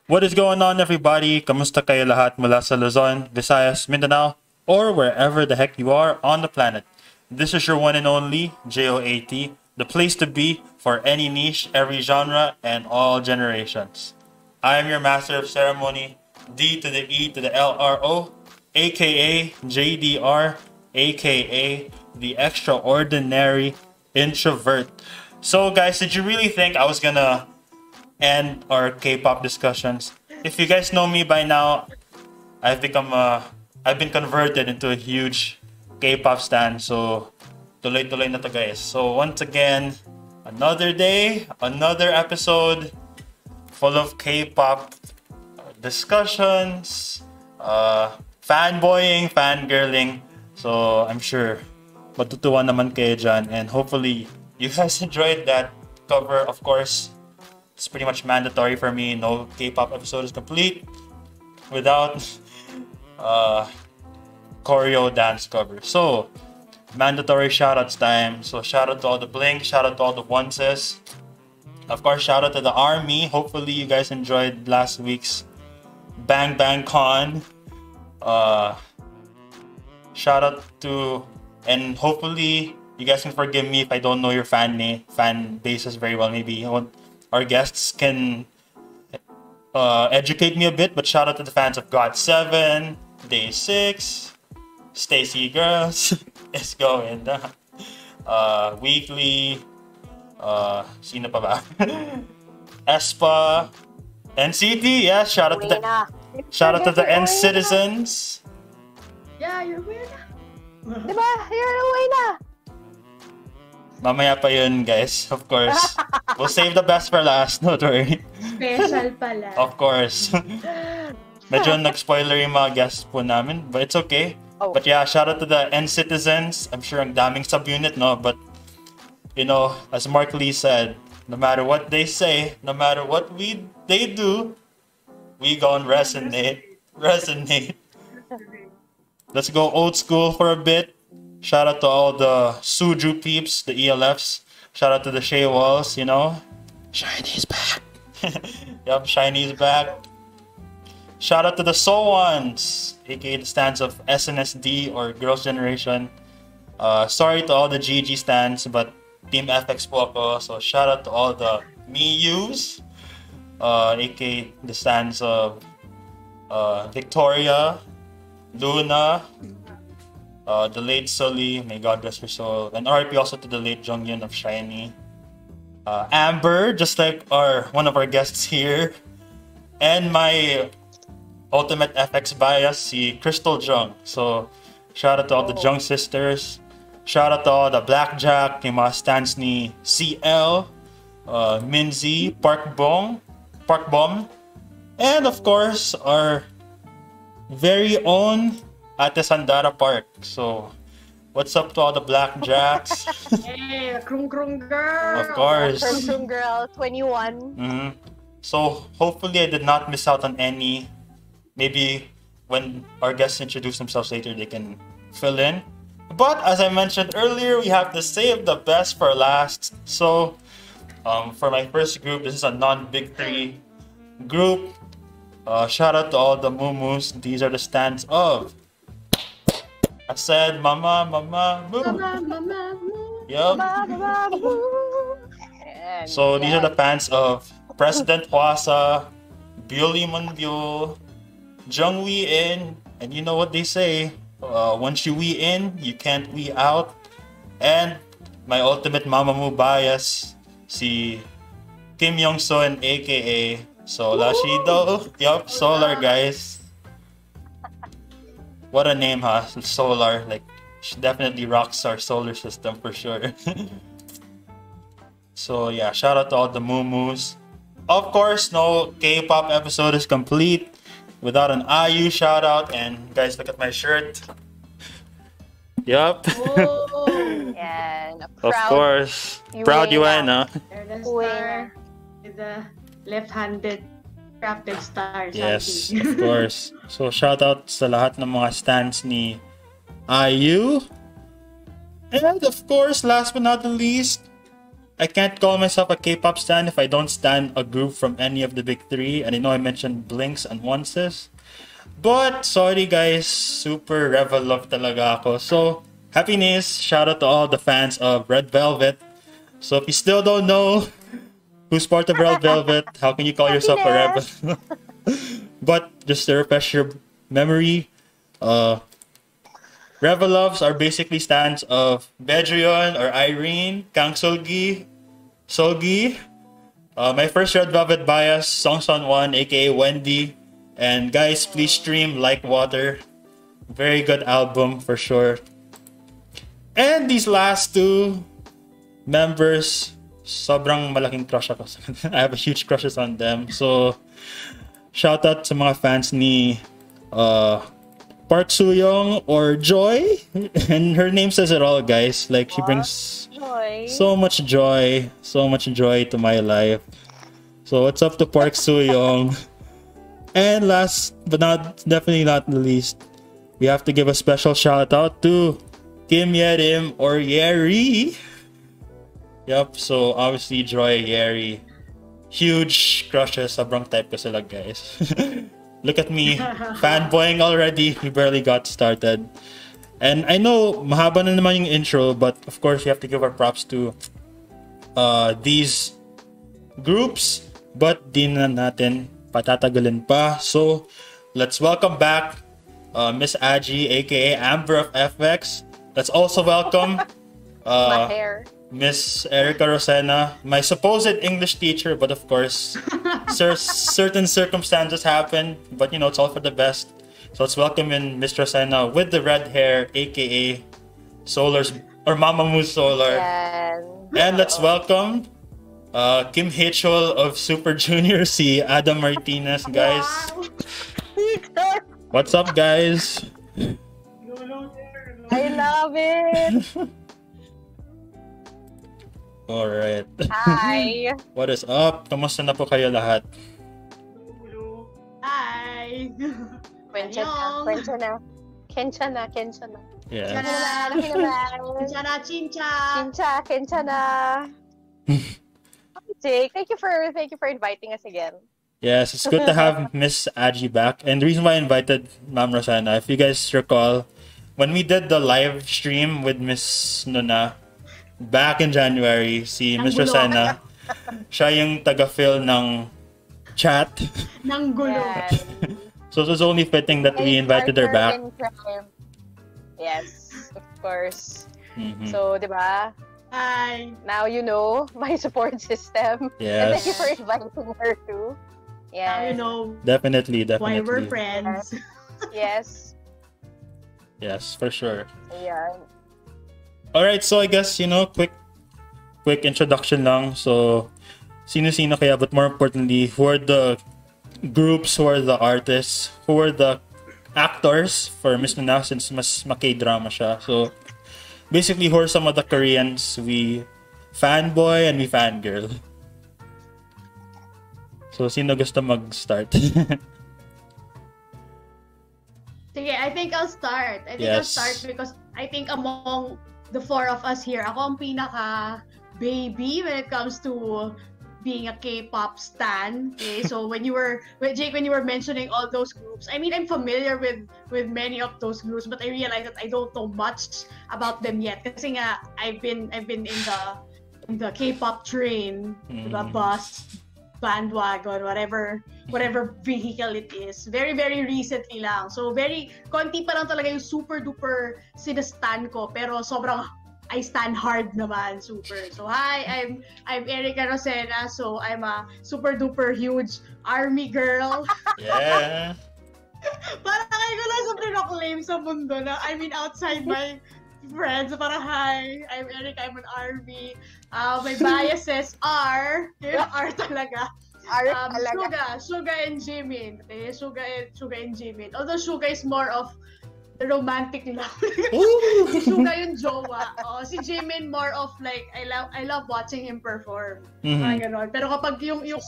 What is going on, everybody? Kamusta kayo lahat mula sa Luzon, Visayas, Mindanao, or wherever the heck you are on the planet? This is your one and only JOAT, the place to be for any niche, every genre, and all generations. I am your master of ceremony, D to the E to the LRO, aka JDR, aka the extraordinary introvert. So guys, did you really think I was gonna end our K-pop discussions? If you guys know me by now, I've been converted into a huge K-pop stan. So tuloy-tuloy na to, guys. So once again, another day, another episode full of K-pop discussions, fanboying, fangirling. So I'm sure matutuwa naman kayo dyan, and hopefully you guys enjoyed that cover. Of course, it's pretty much mandatory for me. No K-pop episode is complete without choreo dance cover. So mandatory shoutouts time. So shout out to all the Blink, shout out to all the Onces. Of course, shout out to the Army. Hopefully you guys enjoyed last week's Bang Bang Con. Shout out to, and hopefully you guys can forgive me if I don't know your fan bases very well. Maybe our guests can educate me a bit, but shout out to the fans of GOT7, Day 6, Stacy Girls, It's Going Down, Weekly, sino pa ba? Espa, NCT, yeah, shout out to the N Citizens. Yeah, you're weird. Diba? You're Rowena. Mamaya pa yun, guys. Of course. We'll save the best for last. Don't worry. Special pala. Of course. Medyo nag-spoiler yung mga guests po namin, but it's okay. Oh. But yeah, shout out to the N Citizens. I'm sure ang daming subunit, no? But, you know, as Mark Lee said, no matter what they say, no matter what they do, we gonna resonate. Let's go old school for a bit. Shout out to all the Suju peeps, the ELFs. Shout out to the Shea Walls, you know. Shiny's back. Yup, Shiny's back. Shout out to the So Ones, aka the stands of SNSD or Girls' Generation. Sorry to all the GG stands, but Team FX po ako. So shout out to all the MIUs, aka the stands of Victoria, Luna, the late Sully, may God rest her soul, and RIP also to the late Jonghyun of SHINee, Amber, just like one of our guests here, and my ultimate FX bias, si Crystal Jung. So shout out to all the Jung sisters, shout out to all the Blackjack, yung mga stands ni CL, Minzy, Park Bom, and of course our very own Ate Sandara Park. So, what's up to all the Blackjacks? Hey, Krung Girl! Of course. Krung Girl, 21. Mm-hmm. So, hopefully I did not miss out on any. Maybe when our guests introduce themselves later, they can fill in. But, as I mentioned earlier, we have to save the best for last. So, for my first group, this is a non-Big Three group. Shout out to all the Mumus. These are the stands of I said mama, moo. Mama, moo. Yup. So these are the fans of President Hwasa, Byuli Munbyo, Jung Wee In, and you know what they say, once you wee in, you can't wee out. And my ultimate Mamamoo bias, si Kim Young-sun, aka Solar Shido. Yup, Solar, guys. What a name, huh? Solar. Like, she definitely rocks our solar system for sure. So yeah, shout out to all the Mumus. Of course, no K-pop episode is complete without an IU shout out. And guys, look at my shirt. Yup. Oh, Yan. A Of proud course. Proud UN, huh? they're the winner. star with the left-handed crafted star. Yes, Santi. of course. So shout out sa lahat ng mga stans ni IU. And of course, last but not the least, I can't call myself a K-pop stan if I don't stan a group from any of the big three. And I know I mentioned Blinks and Onces. But sorry guys, super Revel love talaga ako. So happiness, shout out to all the fans of Red Velvet. So if you still don't know who's part of Red Velvet, how can you call yourself a Rebel? But just to refresh your memory, Rebel loves are basically stands of Bedrion or Irene, Kang Solgi, my first Red Velvet bias, Songson 1, aka Wendy. And guys, please stream Like Water. Very good album for sure. And these last two members, sobrang malaking crush ako. I have a huge crushes on them. So, shout out sa mga fans ni Park Soo-young or Joy. And her name says it all, guys. Like, she brings Joy. so much joy to my life. So, what's up to Park Soo-young? And last but definitely not the least, we have to give a special shout out to Kim Yerim or Yeri. Yup, so obviously Joy, Yeri, huge crushes, sobrang type ko sila guys. Look at me, fanboying already, we barely got started. And I know mahaba na naman yung intro, but of course we have to give our props to these groups, but di na natin patatagalin pa. So let's welcome back Miss Aggie, aka Amber of FX. Let's also welcome My hair. Miss Erika Rocena, my supposed English teacher, but of course certain circumstances happen, but you know, it's all for the best. So let's welcome in Miss Rocena with the red hair, aka Solar's or Mamamoo Solar. Yan. And let's welcome Kim Hitchell of Super Junior, si Adam Martinez, guys. Wow. What's up, guys? I love it. Alright. Hi. What is up? Kamusta na po kayo lahat? Hi. Kwencha na. Kwencha na. Kensha na. Kensha na. Yeah. Laki naman. Chincha, chincha. Kensha. Kensha na. Jake, thank you for inviting us again. Yes, it's good to have Miss Aggie back. And the reason why I invited Ma'am Rocena, if you guys recall, when we did the live stream with Miss Nuna back in January, si Miss Rocena, siya yung taga-fill ng chat. Nang gulo. Yan. So it was only fitting that we invited her back. Yes, of course. Mhm. So, di ba? Hi. Now you know my support system. And thank you for inviting her too. Now you Yes. know Definitely. why we're friends. Yes. Yes, for sure. Ayan. Alright, so I guess, you know, quick introduction lang. So, sino-sino kaya, but more importantly, who are the groups, who are the artists, who are the actors for Miss Nuna, since mas maki-drama siya. So, basically, who are some of the Koreans we fanboy and we fangirl? So, sino gusto mag-start? Sige, I think I'll start. I'll start because I think among the four of us here, ako ang pinaka-baby when it comes to being a K-pop stan. Okay, so when you were mentioning all those groups, I mean, I'm familiar with many of those groups, but I realized that I don't know much about them yet. Kasi nga, I've been in the K-pop train, the bus, bandwagon, whatever vehicle it is. Very, very recently lang. So, very, konti pa lang talaga yung super duper sinastan ko. Pero sobrang, I stand hard naman, super. So, hi, I'm Erika Rocena. So, I'm a super duper huge ARMY girl. Yeah. Parang kayo ko lang sobrang naklaim sa mundo na, I mean, outside my friends, parang, hi, I'm Erika, I'm an ARMY. My biases are, yun ang R talaga. Suga and Jimin. Okay, Suga and Jimin. Although Suga is more of the romantic love. Si Suga yung jowa. Si Jimin more of like I love watching him perform. Parang ganon. Pero kapag yung yung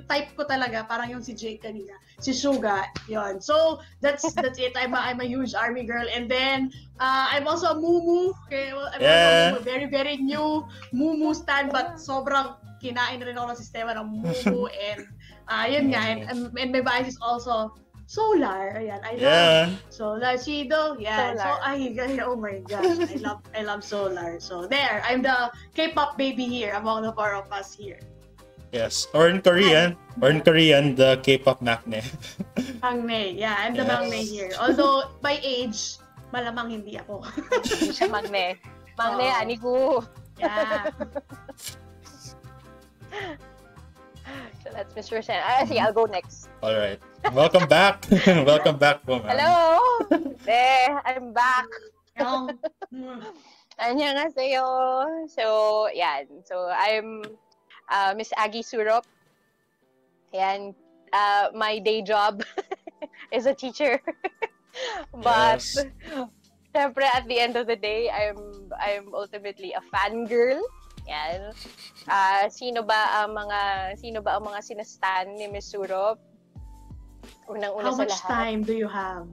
type ko talaga, parang yung si Jake kanina. Si Suga, yon. So that's it. I'm a huge ARMY girl. And then I'm also a Mumu. Okay, well, I'm also a very very new Mumu stan, but sobrang kinain rin ako ng sistema ng Mumu and yun nga. And my bias is also Solar, ayan, I love Solar Shido, yeah. Solar. So oh my gosh, I love Solar. So there, I'm the K-pop baby here among the four of us here. Yes, or in Korean, the K-pop maknae. Maknae, yeah, I'm the maknae here. Although by age, malamang hindi ako. Hindi siya maknae. Maknae, anigo. Yeah. So that's Mr. Sen. Sige, I'll go next. All right. Welcome back. Welcome back po, ma'am. Hello. I'm back. Annyeonghaseyo. So, yan. So, I'm Miss Aggie Surop. And my day job is a teacher. But, syempre, at the end of the day, I'm ultimately a fangirl. Yan. Sino ba ang mga sinastan ni Miss Surop? Unang-una How sa much lahat. time do you have?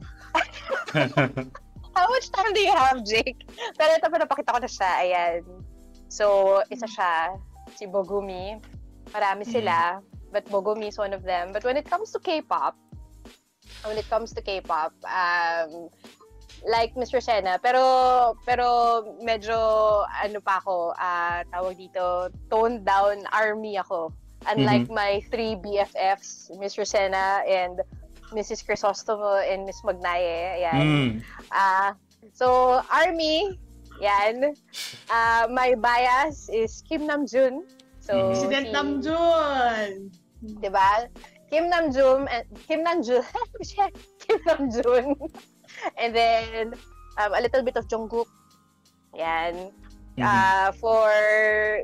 How much time do you have, Jake? Pero ito pa, napakita ko na siya. Ayan. So, isa siya. Si Bogumi. Marami sila. But Bogumi is one of them. But when it comes to K-pop, like Mr. Rocena, pero medyo ano pa ako, tawag dito, toned down ARMY ako. Unlike my 3 BFFs, Mr. Rocena and Mrs. Crisostomo and Miss Magnaye. Ayan. So ARMY, yan. My bias is Kim Namjoon. So President Namjoon. Diba? Kim Namjoon. And then, a little bit of Jungkook. Yan. For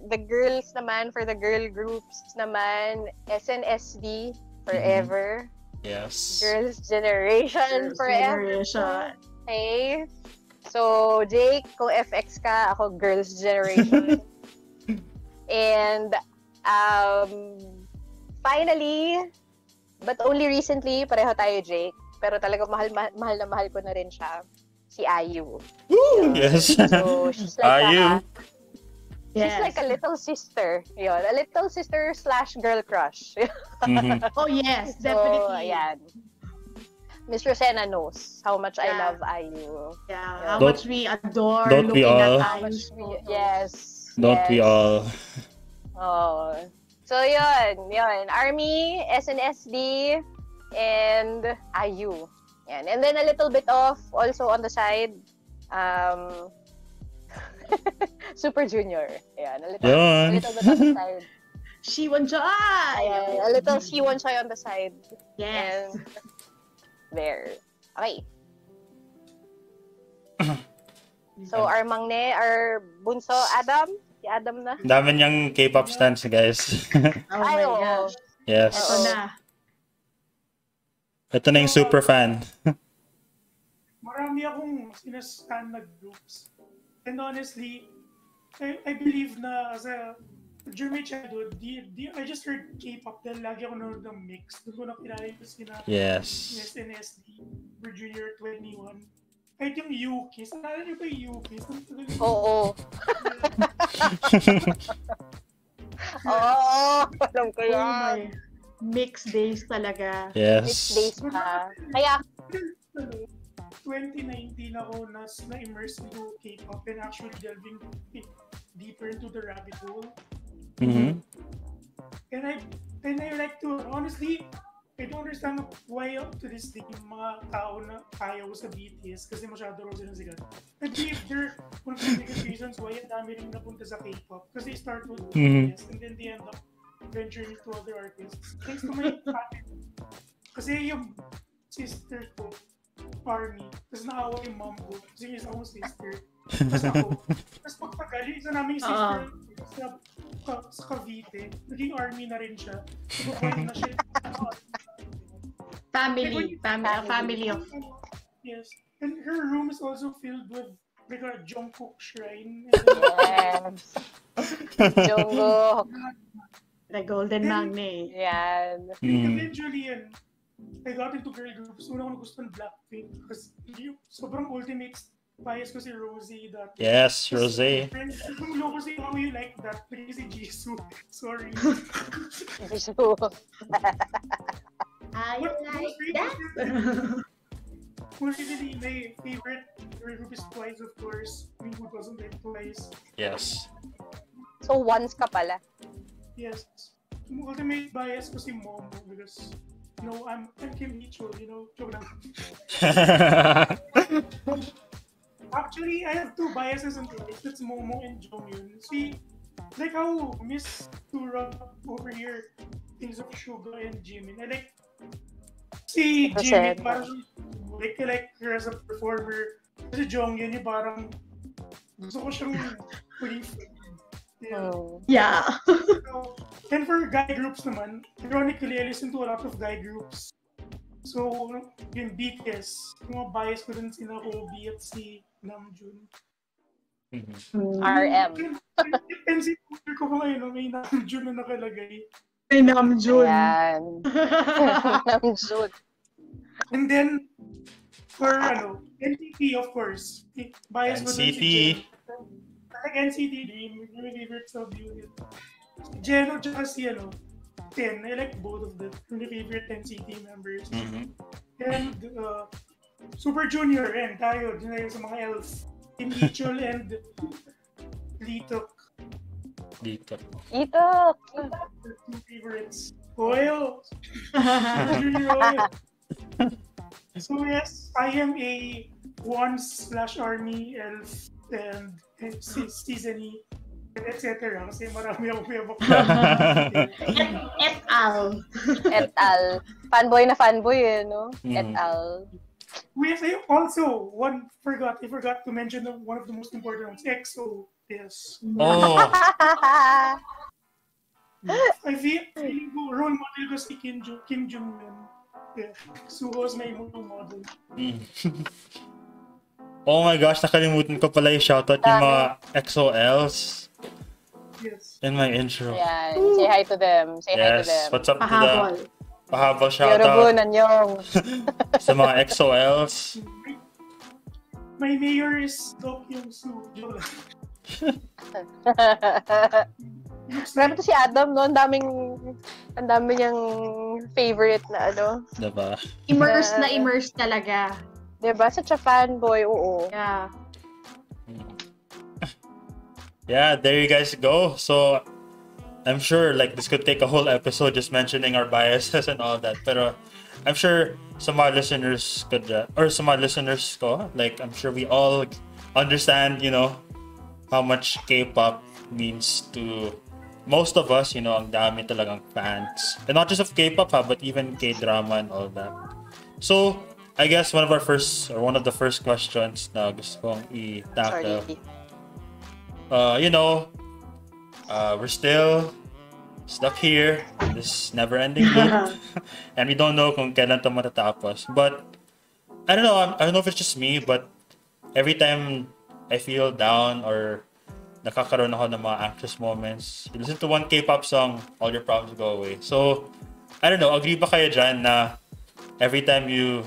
the girls naman, for the girl groups naman, SNSD, forever. Yes. Girls' Generation, forever. Okay. So, Jake, kung FX ka, ako Girls' Generation. And, finally, but only recently, pareho tayo, Jake. Pero talaga mahal na mahal ko na rin siya, si IU. Yes. So, she's like IU. She's like a little sister. Yun, a little sister / girl crush. Oh yes, definitely. So, ayan. Miss Rocena knows how much I love IU. Yeah, how much we adore don't we looking all? at How much yes. Don't we all? Oh. So, yun. ARMY, SNSD, and IU. Yan. And then a little bit of, also on the side, Super Junior. Ayan, a little bit on the side. Siwon Choi! Ayan, a little Siwon Choi on the side. Yes. And there. Okay. So, our mangne, our bunso, Adam? Si Adam na? Dami niyang K-pop stans, guys. Oh my gosh. Yes. Ito na. Ito na yung super fan. Marami akong sinastan na groups. And honestly, I believe na as a during my childhood, I just heard K-pop dahil lagi ako nanonood ng mix. Doon ko nakilala yung sina SNSD, Junior 21. Kahit yung Yukis. Nalala niyo ba yung Yukis? Oo. Oo, alam ko yan. Oh my. Mixed days talaga. Yes. Mixed days pa. Kaya, 2019 ako na-immerse into K-pop and actually delving deeper into the rabbit hole. And I like to, honestly, I don't understand why up to this day yung mga tao na ayaw sa BTS kasi masyado raw silang sikat. I believe there are one of the biggest reasons why ang dami rin napunta sa K-pop kasi they start with BTS and then they end up venturing to other artists. Thanks to my family. Kasi yung sister ko, ARMY, tapos naawa yung mom ko kasi yung isa akong sister. Tapos ako. Tapos pagtagal, yung isa namin yung sister, sa Cavite, naging army na rin siya. So, buhay na siya. Family of. Yes. And her room is also filled with like a Jungkook shrine. Yes. Jungkook. The Golden Magnet. Yan. Eventually, I got into girl groups. Una ko nagustuhan Blackpink kasi sobrang ultimate bias ko si Rosie dati. Yes, Rosé. Kung loko si how you like that, pero si Jisoo. Sorry. Jisoo. I like that. Really, my favorite girl group is Twice, of course. I mean, who doesn't like Twice? Yes. So, once ka pala. Yes. Yung ultimate bias ko si Momo because, I'm Kim Hee-chul, joke lang. Actually, I have two biases in Twice. That's Momo and Jonghyun. See, like how Miss Surop over here thinks of Suga and Jimin. I like si Jimin, parang I like her as a performer. Kasi Jonghyun, yung parang gusto ko siyang maging friend. Yeah. So, and for guy groups naman, ironically, I listen to a lot of guy groups. So, yung BTS, yung mga bias ko dun sina Obi at si Namjoon. RM. And si Twitter ko ngayon, may Namjoon na nakalagay. May Namjoon. Yan. Namjoon. And then, for NCT, of course. Bias ko dun si NCT. Like NCT Dream, my favorite sub-unit. Jeno tsaka si Ten, I like both of them. My favorite NCT members. And Super Junior, and tayo, dun sa mga elves. Kim Hee-chul and Litok. Ito. Two favorites. Oil! Super Junior Oil! So yes, I am a once/army elf and season-y, etc. Kasi marami akong piyabok. Et al. Fanboy na fanboy no? Et al. Yes, I also I forgot to mention one of the most important ones, EXO. Yes. Oh. I feel role model ko si Kim Jong-un. Yeah. Suho's my role model. Oh my gosh, nakalimutan ko pala yung shoutout yung mga XOLs. Yes. In my intro. Yan. Say hi to them. Say hi to them. What's up to the pahabol shoutout Yorobun, anyong. sa mga XOLs. My mayor is Do Kyung-soo. Grabe to si Adam, no? Ang dami niyang favorite na Diba? Immerse talaga. Diba? Such a fanboy, oo. Yeah. Yeah, there you guys go. So, I'm sure this could take a whole episode just mentioning our biases and all that. Pero I'm sure some of our listeners could, or some of our listeners ko, I'm sure we all understand, how much K-pop means to most of us, ang dami talagang fans. And not just of K-pop, but even K-drama and all that. So, I guess one of the first questions na gusto kong i-tackle. We're still stuck here in this never-ending loop. And we don't know kung kailan ito matatapos. But, I don't know. I don't know if it's just me, but every time I feel down or nakakaroon ako ng mga anxious moments, you listen to one K-pop song, all your problems go away. So, I don't know. Agree ba kayo dyan na every time you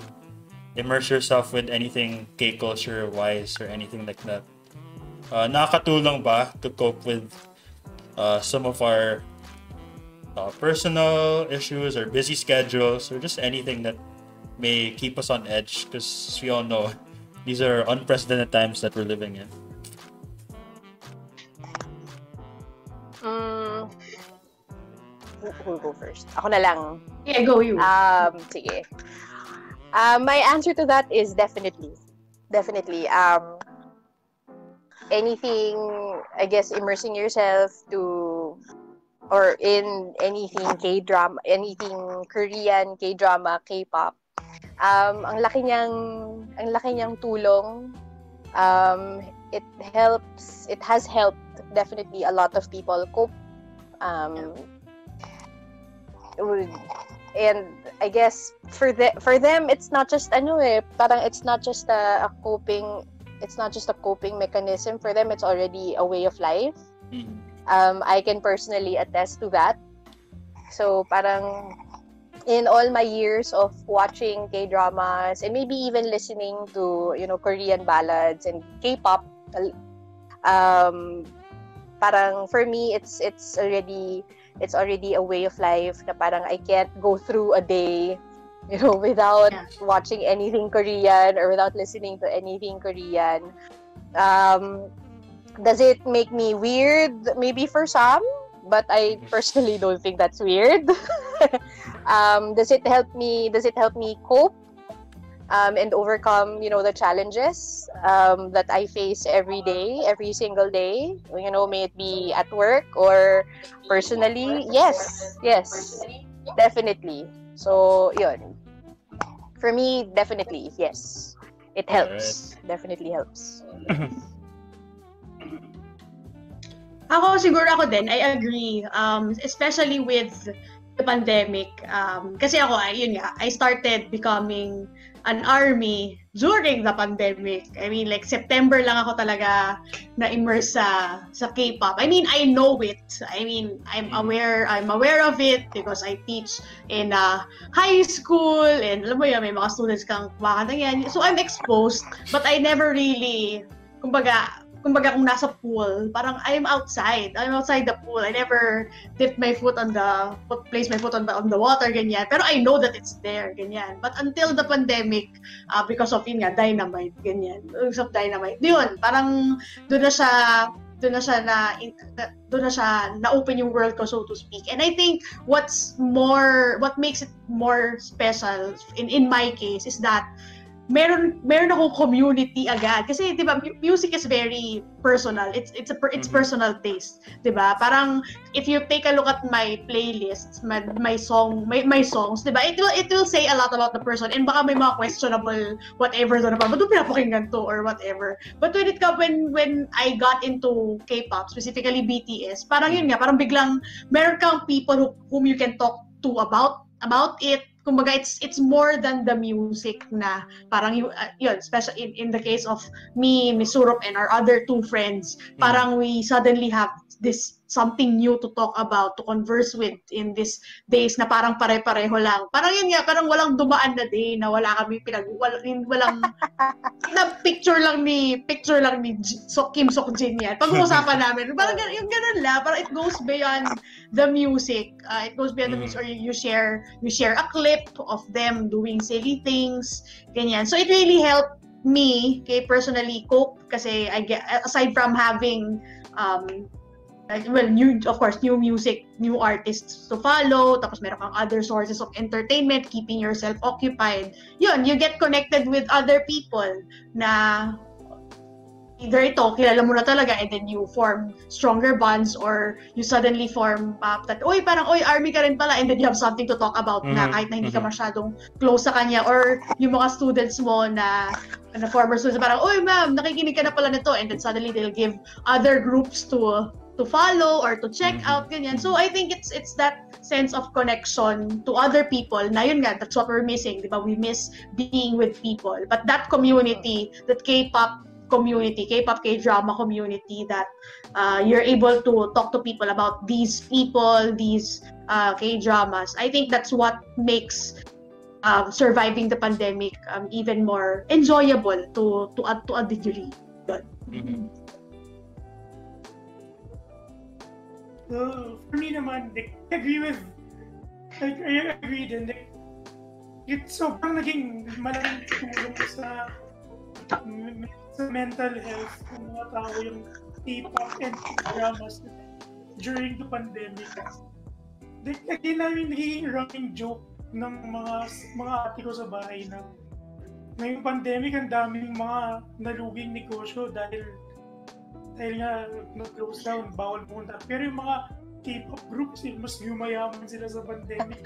immerse yourself with anything K-culture wise or anything like that, nakakatulong ba to cope with some of our personal issues or busy schedules or just anything that may keep us on edge? Because we all know these are unprecedented times that we're living in. Who'll go first? Ako na lang. Yeah, go you. Sige. My answer to that is definitely. Anything, I guess, immersing yourself or in anything K-drama, anything Korean, K-drama, K-pop. Ang laki niyang tulong. It has helped definitely a lot of people cope And I guess for them it's not just parang it's not just a coping mechanism for them, it's already a way of life. I can personally attest to that. So parang in all my years of watching K-dramas and maybe even listening to Korean ballads and K-pop, parang for me it's already a way of life na parang I can't go through a day without watching anything Korean or without listening to anything Korean. Does it make me weird? Maybe for some, but I personally don't think that's weird. Does it help me cope and overcome the challenges that I face every day, every single day, may it be at work or personally? Yes, definitely. So yun, for me, definitely yes, it helps. Right. Definitely helps. Siguro ako din, I agree, especially with the pandemic, kasi ako, I started becoming an army during the pandemic. I mean, like, September lang ako talaga na-immerse sa K-pop. I mean, I know it. I mean, I'm aware of it because I teach in high school, and alam mo yun, may mga students kang kumakanta yan. So, I'm exposed, but I never really, kumbaga kung nasa pool, parang I'm outside the pool. I never dipped my foot place my foot on the water, ganyan. Pero I know that it's there, ganyan. But until the pandemic, because of dynamite, ganyan. Because of dynamite. Yun, parang doon na siya na-open yung world ko, so to speak. And I think what makes it more special in my case is that meron akong community agad kasi 'di ba music is very personal. It's personal taste, 'di ba? Parang if you take a look at my playlists, my songs, 'di ba? It will say a lot about the person, and baka may mga questionable whatever doon pa. Ba't pinapakinggan to or whatever. But when I got into K-pop, specifically BTS, parang yun nga, parang biglang meron kang people whom you can talk to about it. Kumbaga, it's more than the music na parang yun, especially in the case of me, Miss Surop, and our other two friends, parang we suddenly have this something new to talk about, to converse with in these days na parang pare-pareho lang. Parang yun nga, parang walang dumaan na day na wala kami walang na picture lang ni Kim Sok-jin yan. Pag-uusapan namin, parang yung ganun lang, parang it goes beyond the music. Or you share a clip of them doing silly things, ganyan. So it really helped me, personally cope, kasi I get, aside from having new music, new artists to follow, tapos meron kang other sources of entertainment, keeping yourself occupied. Yun, you get connected with other people na either kilala mo na talaga, and then you form stronger bonds, or you suddenly form that, army ka rin pala, and then you have something to talk about na kahit na hindi ka masyadong close sa kanya, or yung mga students mo na former students, parang, ma'am, nakikinig ka na pala nito, and then suddenly they'll give other groups to follow or to check out, ganyan. So I think it's that sense of connection to other people na yun nga, that's what we're missing, di ba? We miss being with people. But that community, that K-pop community, K-pop, K-drama community, that you're able to talk to people about these people, these K-dramas, I think that's what makes surviving the pandemic even more enjoyable to a degree. So, for me naman, I agree din. It's sobrang naging malaking tulong sa mental health ng mga tao yung K-pop and dramas during the pandemic. Lagi namin nagiging running joke ng mga ate ko sa bahay na ngayong pandemic, ang daming mga naluging negosyo dahil nga na-close down, bawal pumunta. Pero yung mga K-pop groups, mas yumayaman sila sa pandemic.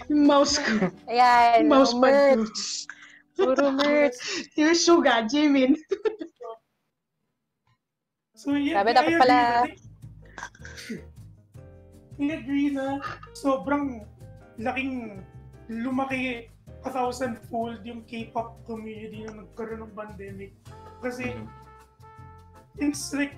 Yung mouse ko. Ayan, mouse merch. Puro merch. Yung Suga, Jimin. So yeah, sabi dapat pala I agree na sobrang laking lumaki 1,000-fold yung K-pop community na nagkaroon ng pandemic. Kasi it's like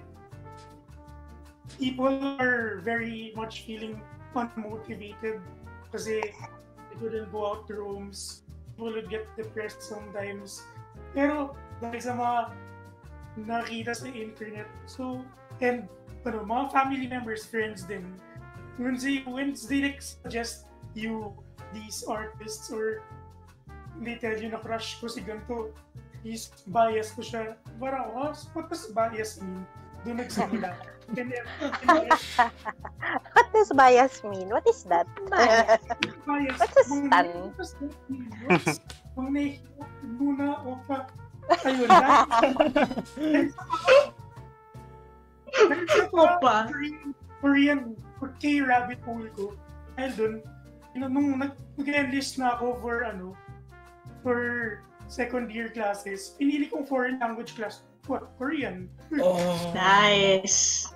people are very much feeling unmotivated kasi they couldn't go out to rooms. People would get depressed sometimes. Pero dahil sa mga nakita sa internet, so, and mga family members, friends din, when they like, suggest you these artists or they tell you na crush ko si ganito, he's biased ko siya, parang, what does bias mean? Doon nagsimula. What does bias mean? What is that? Bias. What's a stan? Kung nahihiyak muna o pa, ayun lang. Opa. Korean K-rabbit hole ko. Dahil dun, nung nag-enlist na ako for second year classes, pinili kong foreign language class. What? Korean. Oh, Nice.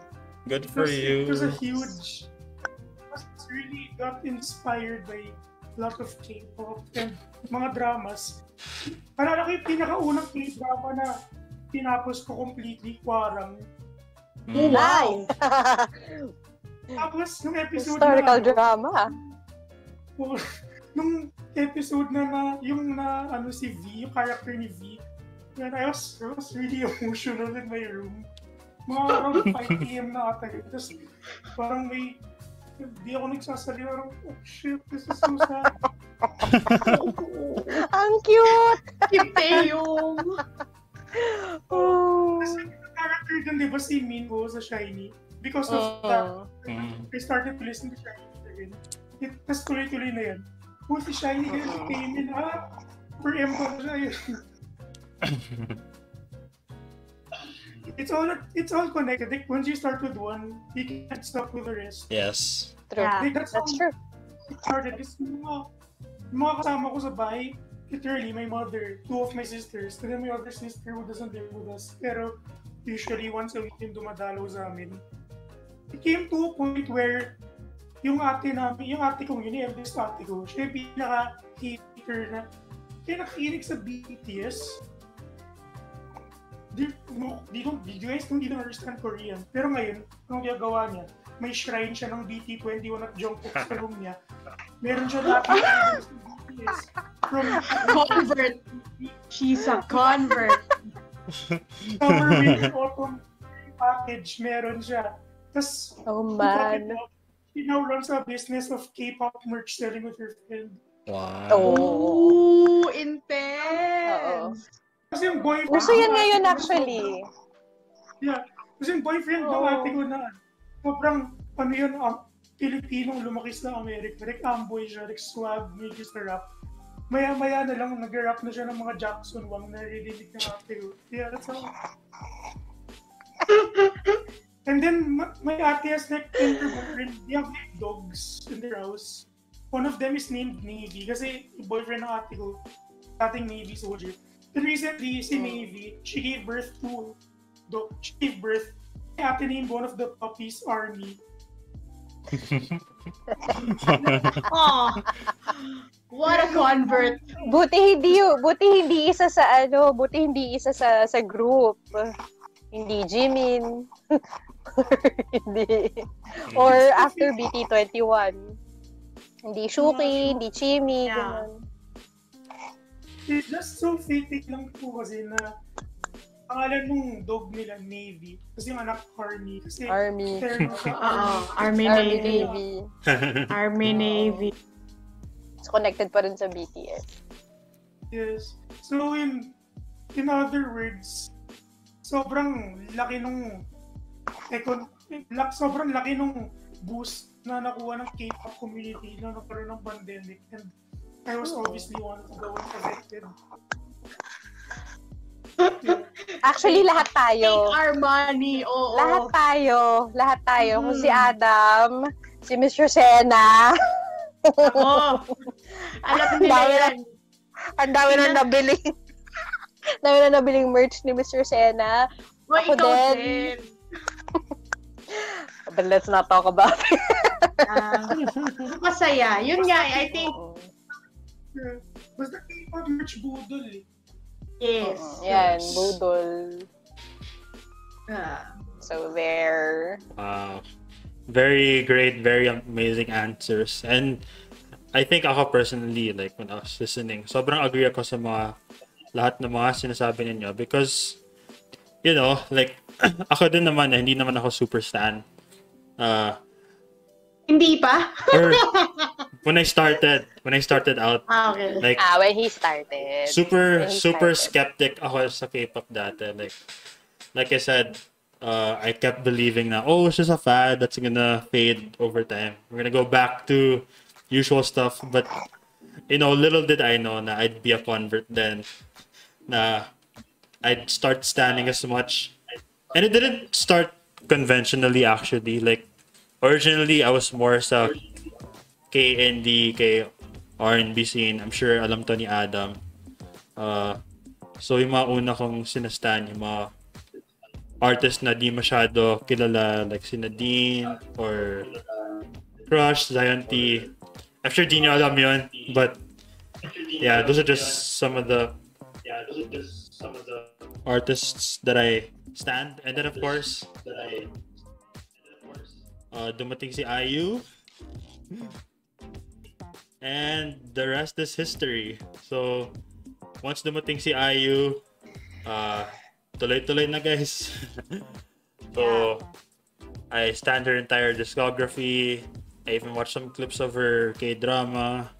good for you. It was a huge... I was really got inspired by a lot of K-pop and mga dramas. Parang ako yung pinakaunang K-drama na tinapos ko completely, Kwarang. Nice! Tapos, nung episode Historical na... drama. Nung episode na si V, yung character ni V, and I was really emotional in my room. Mga around 5 p.m. na ata yun. Tapos parang hindi ako nagsasalita. Parang, oh shit, this is so sad. Ang cute! Yung Kasi yung character dun, di ba si Minho sa Shiny? Because of that, I started to listen to Shiny again. Tapos tuloy-tuloy na yan. Si Shiny din, si Paymin, per-M ko na siya yun. It's all connected. Like, once you start with one, you can't stop with the rest. Yes. True. Yeah, Like, that's true. It started. Kasi mga kasama ko sa bahay, literally, my mother, 2 of my sisters, and then my other sister who doesn't live with us. Pero usually once a week yung dumadalaw sa amin. It came to a point where yung ate kong yun, yung eldest ate ko, siya yung pinaka-hater na kaya nakikinig sa BTS. You guys don't even understand Korean. Pero ngayon, anong ginagawa niya? May shrine siya ng BT21 at Jungkook sa room niya. Meron siya dati sa BTS. convert. She's a convert. Summer, winter, autumn package, meron siya. Tapos, Oh man. she now runs a business of K-pop merch selling with her friend. Wow. Ooh, intense. Kasi yung boyfriend... Gusto yan ngayon actually. Yeah. Kasi yung boyfriend ng ate ko na sobrang, Pilipinong lumaki sa Amerika. Like, amboy siya, like, swag, medyo sa rap. Maya-maya na lang, nag-rap na siya ng mga Jackson Wang na narinig ng ate ko. Yeah, that's how... And then, my ate has like 10 boyfriend. They have like dogs in their house. One of them is named Navy kasi yung boyfriend ng ate ko, dating Navy soldier. And recently, si Navy, she gave birth. My ate named one of the puppies Army. Oh, what a convert. Buti hindi isa sa group. Hindi Jimin. Hindi. Or after BT21. Hindi Shuki, hindi Chimi, Yeah. ganun. It's just so fitting lang po kasi na pangalan nung dog nila Navy. Kasi yung anak Army. Kasi Army. Army Navy. Army Navy. So, connected pa rin sa BTS. Yes. So in other words, sobrang laki nung boost na nakuha ng K-pop community na nagkaroon ng pandemic, and I was obviously one of the ones affected. Actually, lahat tayo. Take our money, oo. Lahat tayo. Kung si Adam, si Miss Rocena. Oo. Alam nila yan. Ang dami na nabiling. Dami na nabiling merch ni Miss Rocena. Well, Ako ikaw din. din. But let's not talk about it. Masaya. Yun nga, I think, Basta K-pop merch budol eh. yes. Yan, budol. Ah. So there. Very great, very amazing answers. And I think ako personally, like when I was listening, sobrang agree ako sa lahat ng mga sinasabi ninyo because, you know, like, ako din naman, hindi naman ako super stan. Hindi pa? Or when I started out, Okay. like, When he started. super skeptic ako sa K-pop dati. Like I said, I kept believing na, oh, it's just a fad that's gonna fade over time. We're gonna go back to usual stuff. But, you know, little did I know na I'd be a convert then. Na I'd start standing as much. And it didn't start conventionally, actually. Like, originally, I was more sa KND, R&B scene. I'm sure alam to ni Adam. So, yung mga una kong sinastan, yung mga artist na di masyado kilala, like si Nadine or Crush, Zion T. I'm sure di nyo alam yun, but yeah, those are just some of the artists that I stand. And then, of course, dumating si IU. And the rest is history. So, once dumating si IU, tuloy-tuloy na, guys. So, I stand her entire discography. I even watched some clips of her K-drama.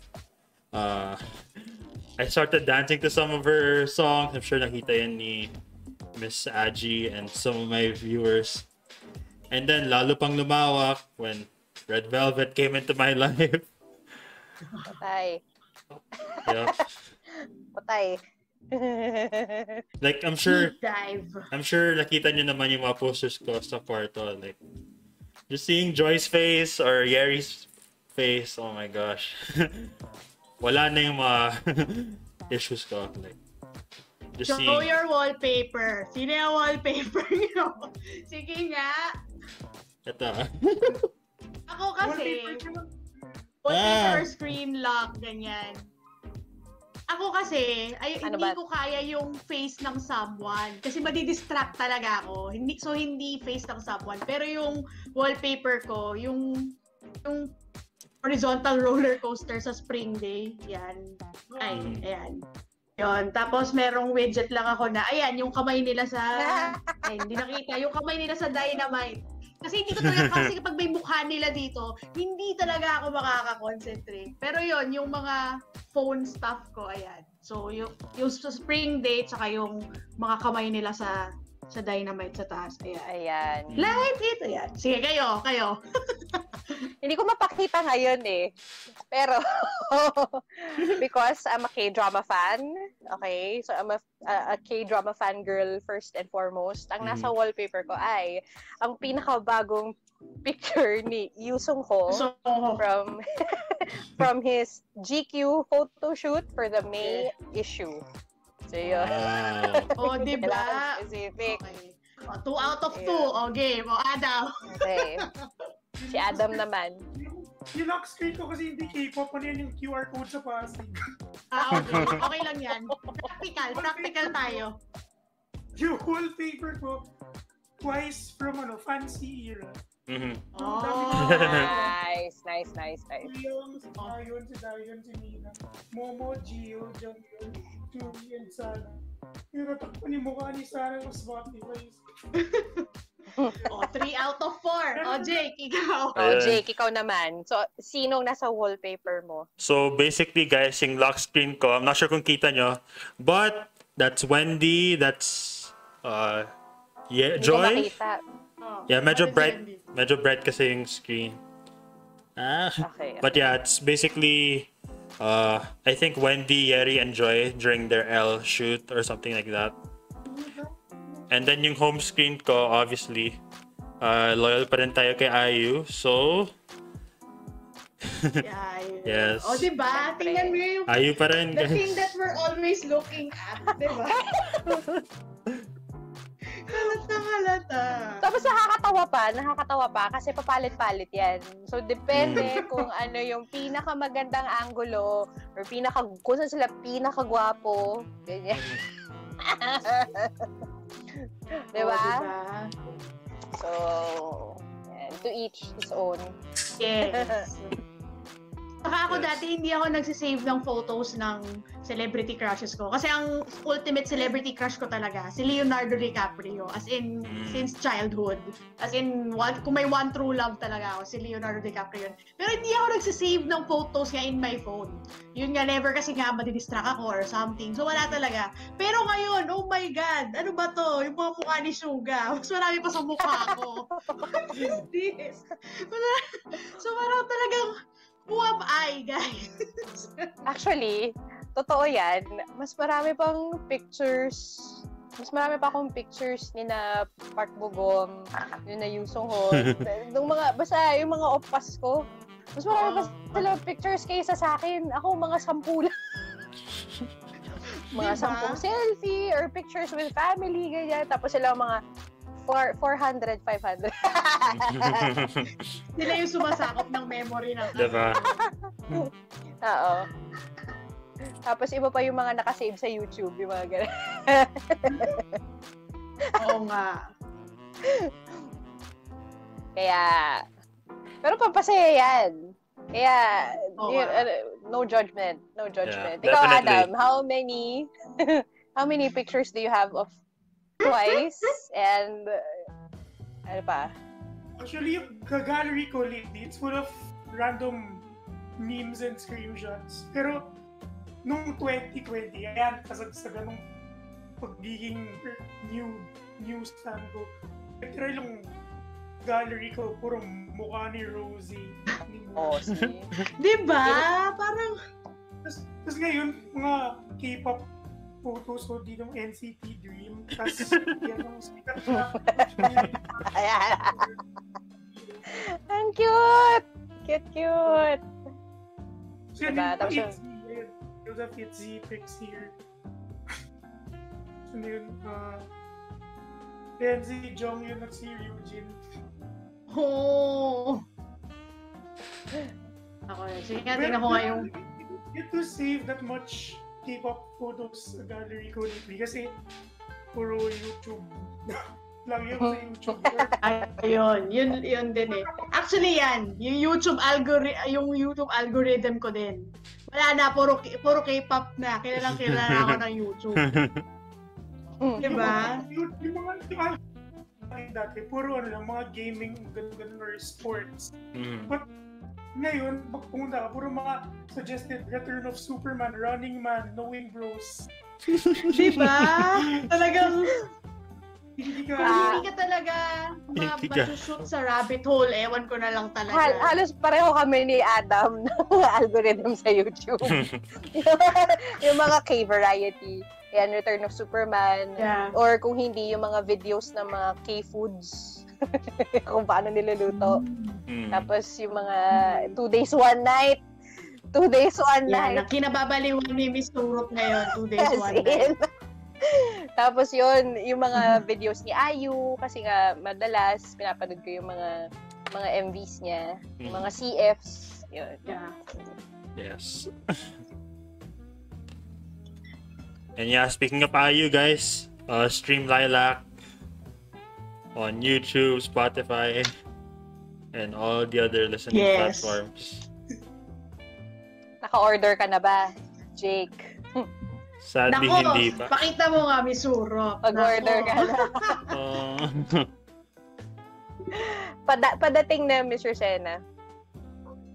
I started dancing to some of her songs. I'm sure nakita yan ni Miss Aggie and some of my viewers. And then, lalo pang lumawak when Red Velvet came into my life. Patay. Yeah. Patay. Like, I'm sure nakita nyo naman yung mga posters ko sa kwarto. Like, just seeing Joy's face or Yeri's face, oh my gosh. Wala na yung mga issues ko. Like, just Show seeing... your wallpaper. Sino yung wallpaper nyo? Sige nga. Ito. Ako kasi, wallpaper, screen lock, ganyan. Ako kasi, hindi ko kaya yung face ng someone. Kasi madidistract talaga ako. Hindi face ng someone. Pero yung wallpaper ko, yung horizontal roller coaster sa spring day. Yan. Ayan. Yun. Tapos merong widget lang ako na, ayan, yung kamay nila sa... Ay, hindi nakita. Yung kamay nila sa Dynamite. Kasi hindi ko talaga, kasi kapag may mukha nila dito, hindi talaga ako makaka-concentrate. Pero yun, yung mga phone stuff ko, ayan. So, yung sa spring date, saka yung mga kamay nila sa Dynamite sa taas. Ayan. Like it! Ayan. Sige, kayo. Hindi ko mapakita ngayon eh. Pero, because I'm a K-drama fan, okay? So, I'm a K-drama fan girl first and foremost. Ang nasa wallpaper ko ay ang pinakabagong picture ni Yusung Ho from his GQ photo shoot for the May issue. So, yun. Oh, diba? Specific. Okay. 2 out of 2. O, game. O, Adam. Okay. Si Adam naman. Yung lock screen ko kasi hindi K-pop, ano yan yung QR code sa Pasig. Okay. Okay lang yan. Practical tayo. Yung wallpaper ko, twice from fancy era. Oh. Nice. Yung Ayon, si Dayon, si Mina, Momo, Gio, Jungle, Churi, and Sana. Yung natakpan yung mukha ni Sana sa Spotify. 3 out of 4. O, Jake, ikaw. Jake, ikaw naman. So, sinong nasa wallpaper mo? So, basically, guys, yung lock screen ko, I'm not sure kung kita nyo, but that's Wendy, that's Joy. Yeah, medyo bright kasi yung screen. Okay. But yeah, it's basically I think Wendy, Yeri, and Joy during their L shoot or something like that. And then yung home screen ko, obviously, loyal pa rin tayo kay IU. So, yes. O, diba? Tingnan mo yung IU pa rin, the guys. thing that we're always looking at, diba? Halata. Tapos nakakatawa pa kasi papalit-palit yan. So, depende kung ano yung pinakamagandang angulo or kung saan sila pinakagwapo. Ganyan. Diba? So, to each his own. Yes. Saka ako dati, hindi ako nagsisave ng photos ng celebrity crushes ko. Kasi ang ultimate celebrity crush ko talaga, si Leonardo DiCaprio. As in, since childhood. As in, kung may one true love talaga ako, si Leonardo DiCaprio yun. Pero hindi ako nagsisave ng photos nga in my phone. Yun nga, never kasi nga madidistract ako or something. So, wala talaga. Pero ngayon, oh my God, ano ba to? Yung mga mukha ni Suga. Mas marami pa sa mukha ko. What is this? So, parang talagang, who am I, guys? Actually, totoo yan. Mas marami pa akong pictures ni na Park Bogom, ni na Yoo Sung Hoon. Basta yung mga oppas ko. Mas marami pa sila pictures kaysa sa akin. Ako, mga 10 lang. Mga 10 selfie or pictures with family, ganyan. Tapos sila mga 400, 500. Sila yung sumasakop ng memory ng Diba? Oo. Tapos iba pa yung mga nakasave sa YouTube, yung mga gano'n. Oo nga. Kaya, pero pampasaya yan. Kaya, no judgment. No judgment. Yeah, Ikaw, definitely. Adam, how many pictures do you have of twice? And, ano pa? Actually, yung gallery ko lately, it's full of random memes and screenshots. Pero, nung 2020, ayan, kasagsagan nung pagiging new stand ko, nagtry lang gallery ko, puro mukha ni Rosie. See? Diba? Parang, Tapos ngayon, mga K-pop photos ko dito ng NCT Dream. Tapos, yan ang sikat na. Ang cute! Cute! So, Diba? yung Tapos There's a Fitzy pics here. So, yun, then si Jong yun at si Ryujin. oh. Ako yun. Sige nga, tingnan ko nga yung... Get to save that much K-pop photos sa gallery ko lately kasi puro YouTube. Lagi ako sa YouTube. Ayun, yun din eh. Actually yan, yung YouTube algorithm ko din. Wala na, puro K-pop na. Kilala ako ng YouTube. Diba? Yung dati, puro mga gaming, ganun or sports. But ngayon, pag pumunta ka, puro mga suggested Return of Superman, Running Man, Knowing Bros. Diba? Talagang Hindi hindi ka talaga masushoot sa rabbit hole. Ewan ko na lang talaga. Halos pareho kami ni Adam ng algorithm sa YouTube. Yung mga K-variety. Yan, Return of Superman. Yeah. Or kung hindi, yung mga videos ng mga K-foods. Kung paano niluluto. Tapos yung mga 2 days, 1 night. 2 days, 1 night. Yan, kinababaliwan ni Miss Surop ngayon. 2 days, 1 night. Tapos yun, yung mga videos ni Ayu, kasi nga madalas pinapanood ko yung mga MVs niya, yung mga CFs. Yun. Yeah. Yes. And yeah, speaking of Ayu, guys, stream Lilac on YouTube, Spotify, and all the other listening platforms. Naka-order ka na ba, Jake? Sadly, Nako, hindi pa. pakita mo nga, Miss Surop. Pag-order ka na. Padating na, Miss Rocena.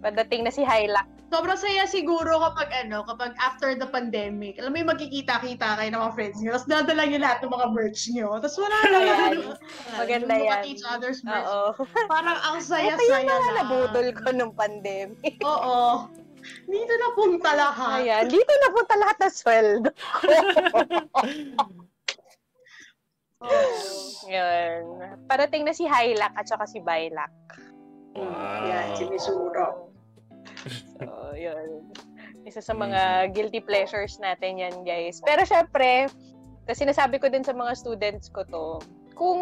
Padating na si Hylac. Sobrang saya siguro kapag after the pandemic, alam mo yung magkikita-kita kayo ng mga friends nyo, tapos dadala nyo lahat ng mga merch nyo, tapos wala na Ayan. lang. Maganda Look yan. at each other's merch. Oo. Parang ang Ito saya-saya yung mga lang. nabudol ko nung pandemic. Oo. Dito na punta lahat. Ayan, dito na punta lahat ng sweldo ko. Yun. Parating na si Hylac at saka si Bylac. Wow. Yan, si Miss Surop. So, yun. Isa sa mga guilty pleasures natin yan, guys. Pero syempre, kasi sinasabi ko din sa mga students ko to, kung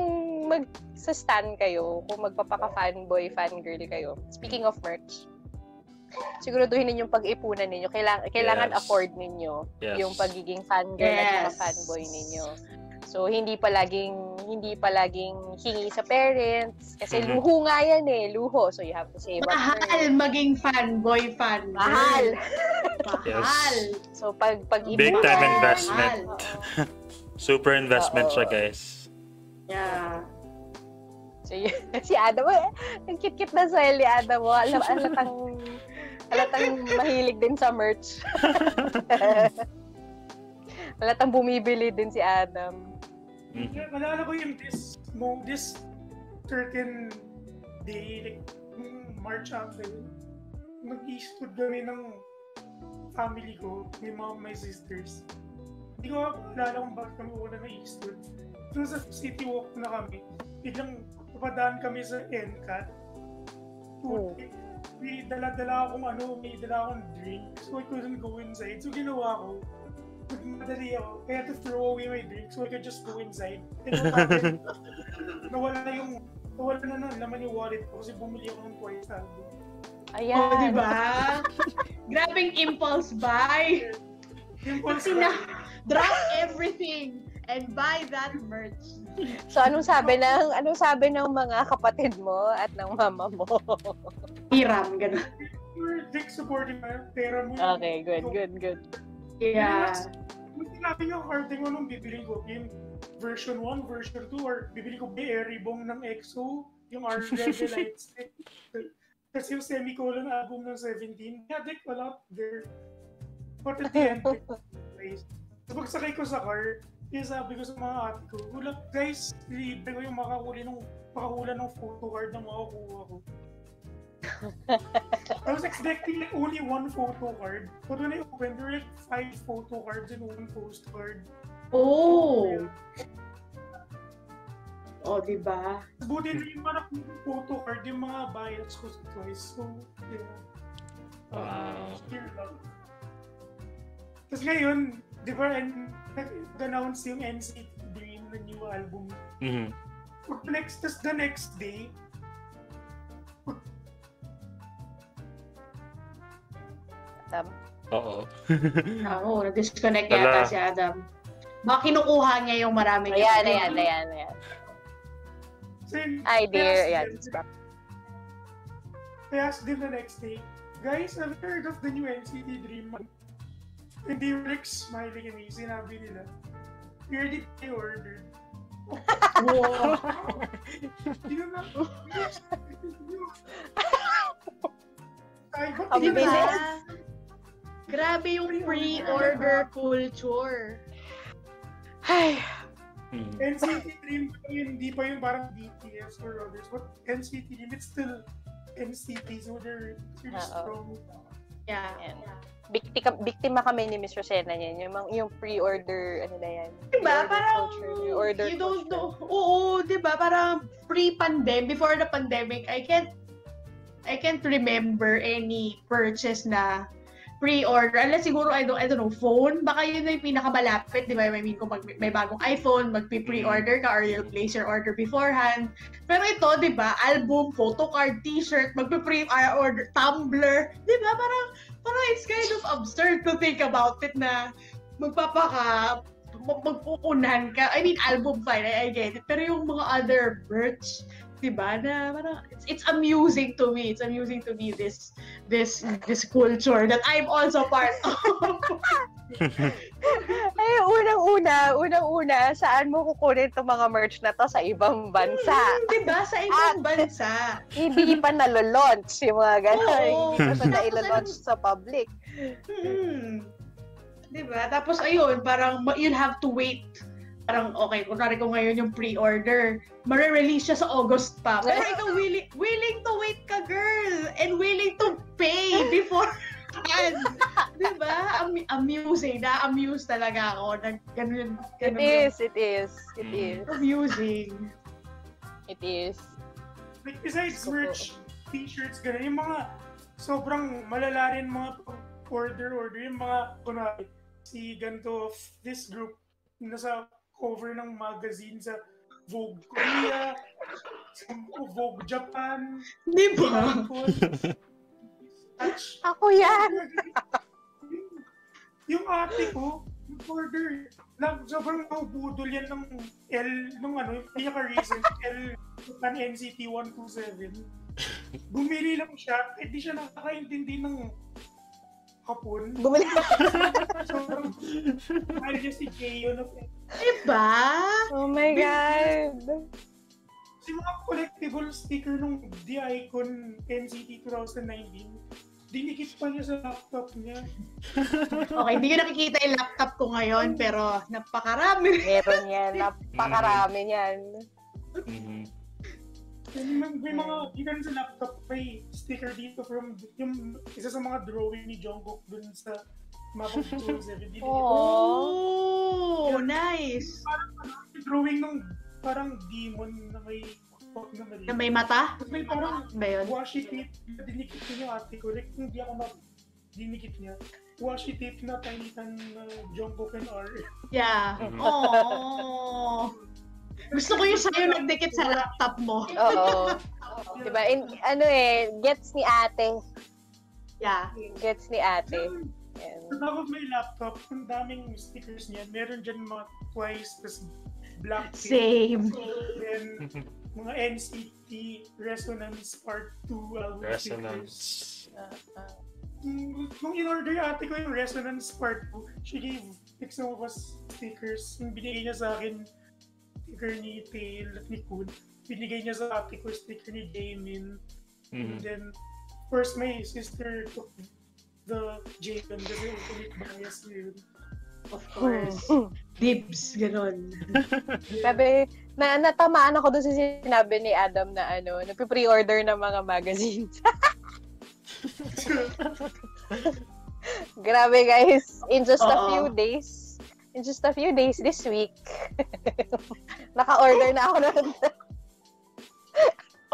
mag-stan kayo, kung magpapaka-fanboy, fangirl kayo, speaking of merch, siguraduhin ninyong pag-ipunan ninyo. Kailangan afford ninyo yung pagiging fangirl at fanboy ninyo. So, hindi palaging hingi sa parents. Kasi luho nga yan luho. So, you have to save up Mahal first. maging fanboy, fangirl. Mahal. Mahal. So, pag big time investment. Super investment siya, guys. Yeah. So, si Adam, ang kit-kit na style ni Adam. Halatang mahilig din sa merch. Halatang bumibili din si Adam. Nalala ko yung this certain day, like, March after, mag-i-stood kami ng family ko, my sisters. Hindi ko alala kung bakit kami una na-i-stood. Doon sa city walk na kami, biglang papadaan kami sa NCAT. May dala-dala akong drink, so I couldn't go inside. So ginawa ko, madali ako. I had to throw away my drink so I could just go inside. And what happened? nawala na laman yung wallet ko kasi bumili ako ng twice album. Ayan. Oh, diba? Grabing impulse buy. Drop everything and buy that merch. So anong sabi ng mga kapatid mo at ng mama mo? Hiram, gano'n. You're dick supporting my pera mo. Okay, good. Yeah. Sinabi yung carding ko nung bibili ko yung version 1, version 2, or bibili ko Airibong ng EXO, yung R-Level Lightstick. Kasi yung semicolon album ng 17, yeah, dick, wala there. But at the end, place. So pagsakay ko sa car, yung sabi ko sa mga ate ko, guys, libre ko yung makahula ng photo card na makakuha ko. I was expecting like only one photo card, but when I opened, there were like 5 photo cards and 1 postcard. Oh! Oh, diba? Buti na yung mga photo card, yung mga bias ko sa Twice. So, yeah. Still lang. Tapos ngayon, di ba, nag-announce yung NCT Dream na new album. The next day, Oo. Na-disconnect yata si Adam. Baka kinukuha niya yung marami. Ayan. So, Ay, dear. Ayan. I asked them the next day, guys, have you heard of the new NCT Dream? And they were like smiling at me. Sinabi nila, we already pre-ordered. Wow. Diba? Grabe yung pre-order culture. Ay. NCT Dream, hindi pa yung parang BTS or others, but NCT Dream, it's still NCT, so they're really strong. Yeah. Biktima kami ni Miss Rocena niyan, yung pre-order, ano na yan. Diba? Parang, order you don't know. Oo, diba? Parang pre-pandemic, before the pandemic, I can't remember any purchase na pre-order. Unless siguro, I don't know, phone. Baka yun na yung pinakamalapit, di ba? I mean, kung may bagong iPhone, magpi-pre-order ka or you'll place your order beforehand. Pero ito, di ba? Album, photocard, t-shirt, magpi-pre-order, tumbler. Di ba? Parang it's kind of absurd to think about it na magpuunan ka. I mean, album fine, I get it. Pero yung mga other merch, diba, na parang it's amusing to me. It's amusing to me this culture that I'm also part of. Ay, unang-una, saan mo kukunin itong mga merch na to? Sa ibang bansa. Diba? Sa ibang bansa. Hindi pa nalolaunch yung mga gano'n. Oo. Hindi pa nalolaunch sa public. Diba? Tapos ayun, parang you'll have to wait. Parang okay, kunwari ko ngayon yung pre-order, mare-release siya sa August pa. Pero ikaw willing to wait ka, girl! And willing to pay beforehand. Diba? Amusing. Na-amuse talaga ako. Ganun. It is. Amusing. It is. Like, besides merch, t-shirts, gano'n, yung mga sobrang malala rin mga order, yung mga, si ganito of this group, nasa cover ng magazine sa Vogue Korea, Vogue Japan, Di ba? Ako yan! Yung ate ko, order, sobrang budol yan ng nung yung pinaka-recent Japan NCT 127. Bumili lang siya, di siya nakakaintindi ng Hapon. Bumili. So, mahal niya si Kayo na Diba? Oh my God. Si mga collectible sticker nung The Icon NCT 2019, dinikit pa niya sa laptop niya. Okay, hindi ko nakikita yung laptop ko ngayon, pero napakarami. Meron yan. Napakarami yan. May mga given sa laptop, may sticker dito from yung isa sa mga drawing ni Jungkook dun sa map of 2017. Oh, nice. Parang drawing ng parang demon na may Na may mata? Tapos may parang ba yun? washi tape na dinikit niya yung ate ko. Like, hindi ako dinikit niya. Washi tape na painitan na Jungkook and R. Yeah. Oh. Gusto ko yung sa'yo nagdikit sa laptop mo. Oo. Diba? Gets ni ate. Yeah. Gets ni ate. Sa top of my laptop, ang daming stickers niya. Meron dyan mga twice, tas black tape. Same. Then, mga NCT Resonance Part 2 album Resonance. stickers. Nung in-order ate ko yung Resonance Part 2, she gave some of us stickers. Yung binigay niya sa akin, sticker ni Tail at ni Kun. Binigay niya sa ate ko sticker ni Jamin. And then, first my sister took the Jamin kasi ultimate bias yun. Of course. Dibs, ganon. Sabi, natamaan ako doon sa sinabi ni Adam na nagpe-pre-order ng mga magazines. Grabe guys, in just a few days this week, naka-order na ako nun.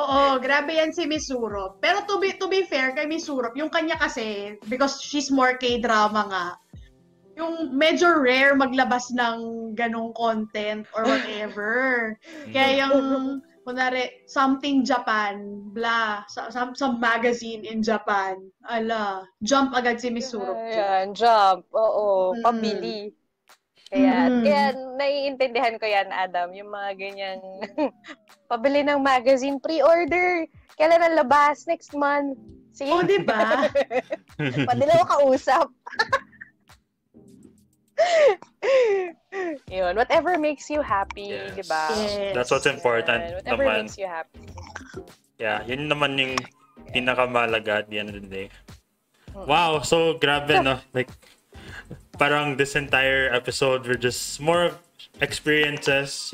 Oo, grabe yan si Miss Surop. Pero to be fair kay Miss Surop, yung kanya kasi, because she's more K-drama nga, yung medyo rare maglabas ng ganong content or whatever. Kaya yung, kunwari, something Japan, blah, some magazine in Japan, jump agad si Miss Surop. Ayan, jump, oo, pabili. Kaya naiintindihan ko yan, Adam, yung mga ganyang pabili ng magazine, pre-order, kailan ang labas? Next month. See? Oh, diba? Padila ko kausap. Yun, whatever makes you happy, yes. diba? Yes. That's what's important. Whatever naman. makes you happy. Yeah, yun naman yung pinakamalaga at the end of the day. Wow, so grabe, no? Like, parang this entire episode were just more experiences,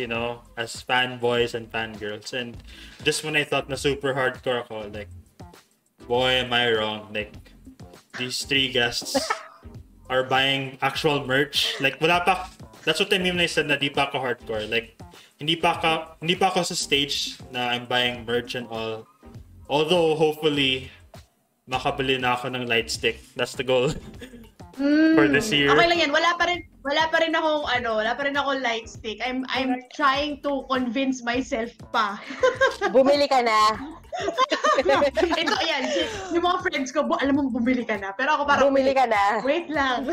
as fanboys and fangirls. And just when I thought na super hardcore ako, like, boy, am I wrong. Like, these three guests are buying actual merch. Like, that's what I mean when I said na di pa ako hardcore. Like, hindi pa ako sa stage na I'm buying merch and all. Although, hopefully, makabili na ako ng light stick. That's the goal. For this year. Okay lang yan. Wala pa rin akong light stick. I'm trying to convince myself pa. Bumili ka na. Ito, yan. Yung mga friends ko, alam mo, bumili ka na. Pero ako parang, Bumili ka na. wait lang.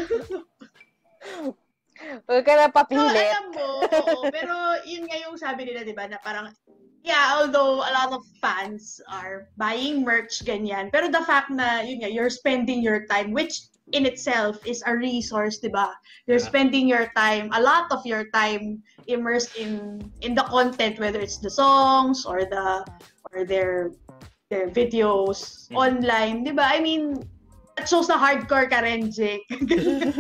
Huwag ka na papilit. No, alam mo, oo. Pero yun nga yung sabi nila, di ba, na parang, yeah, although a lot of fans are buying merch, ganyan. Pero the fact na, yun nga, you're spending your time, which in itself is a resource, di ba? You're spending your time, a lot of your time immersed in the content, whether it's the songs or their videos online, di ba? I mean, that shows na hardcore ka rin, Jake. Hardcore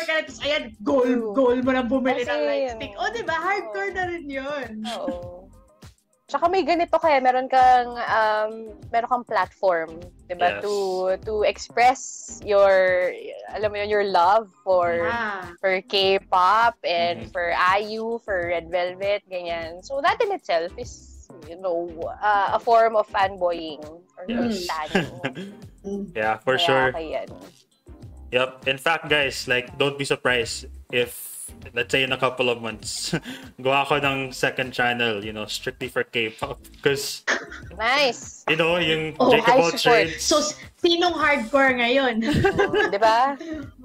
ka rin, tapos ayan, goal mo na bumili ng light stick. O, di ba? Hardcore na rin yun. Oo. Tsaka may ganito kaya, meron kang platform, 'di ba? Yes. To express your your love for K-pop and for IU, for Red Velvet, ganyan. So that in itself is a form of fanboying or stanning. Yeah, for kaya, sure. Kaya, Yep. In fact, guys, like, don't be surprised if let's say in a couple of months, gawa ko ng second channel, strictly for K-pop. Because, Nice. yung Oh, Jacob I support. Trades. So, sinong hardcore ngayon? Di ba?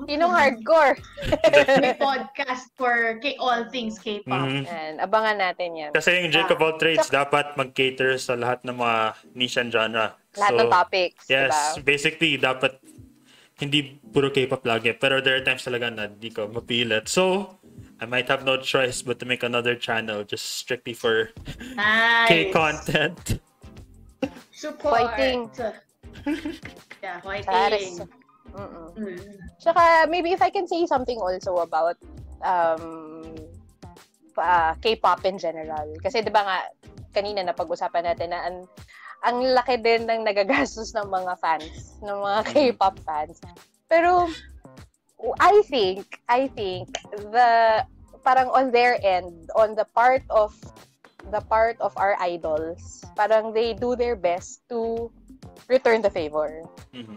Sinong hardcore? May podcast for all things K-pop. And abangan natin yan. Kasi yung Jacob Trades dapat mag-cater sa lahat ng mga niche and genre. Lahat ng topics, yes, diba? basically, dapat hindi puro K-pop lagi. Pero there are times talaga na di ko mapilit. So, I might have no choice but to make another channel just strictly for K-content. Support. Fighting. Yeah, Charis. fighting. Tsaka, maybe if I can say something also about K-pop in general. Kasi di ba nga, kanina napag-usapan natin na ang laki din ng nagagastos ng mga fans, ng mga K-pop fans. Pero I think the parang on their end, on the part of our idols, parang they do their best to return the favor.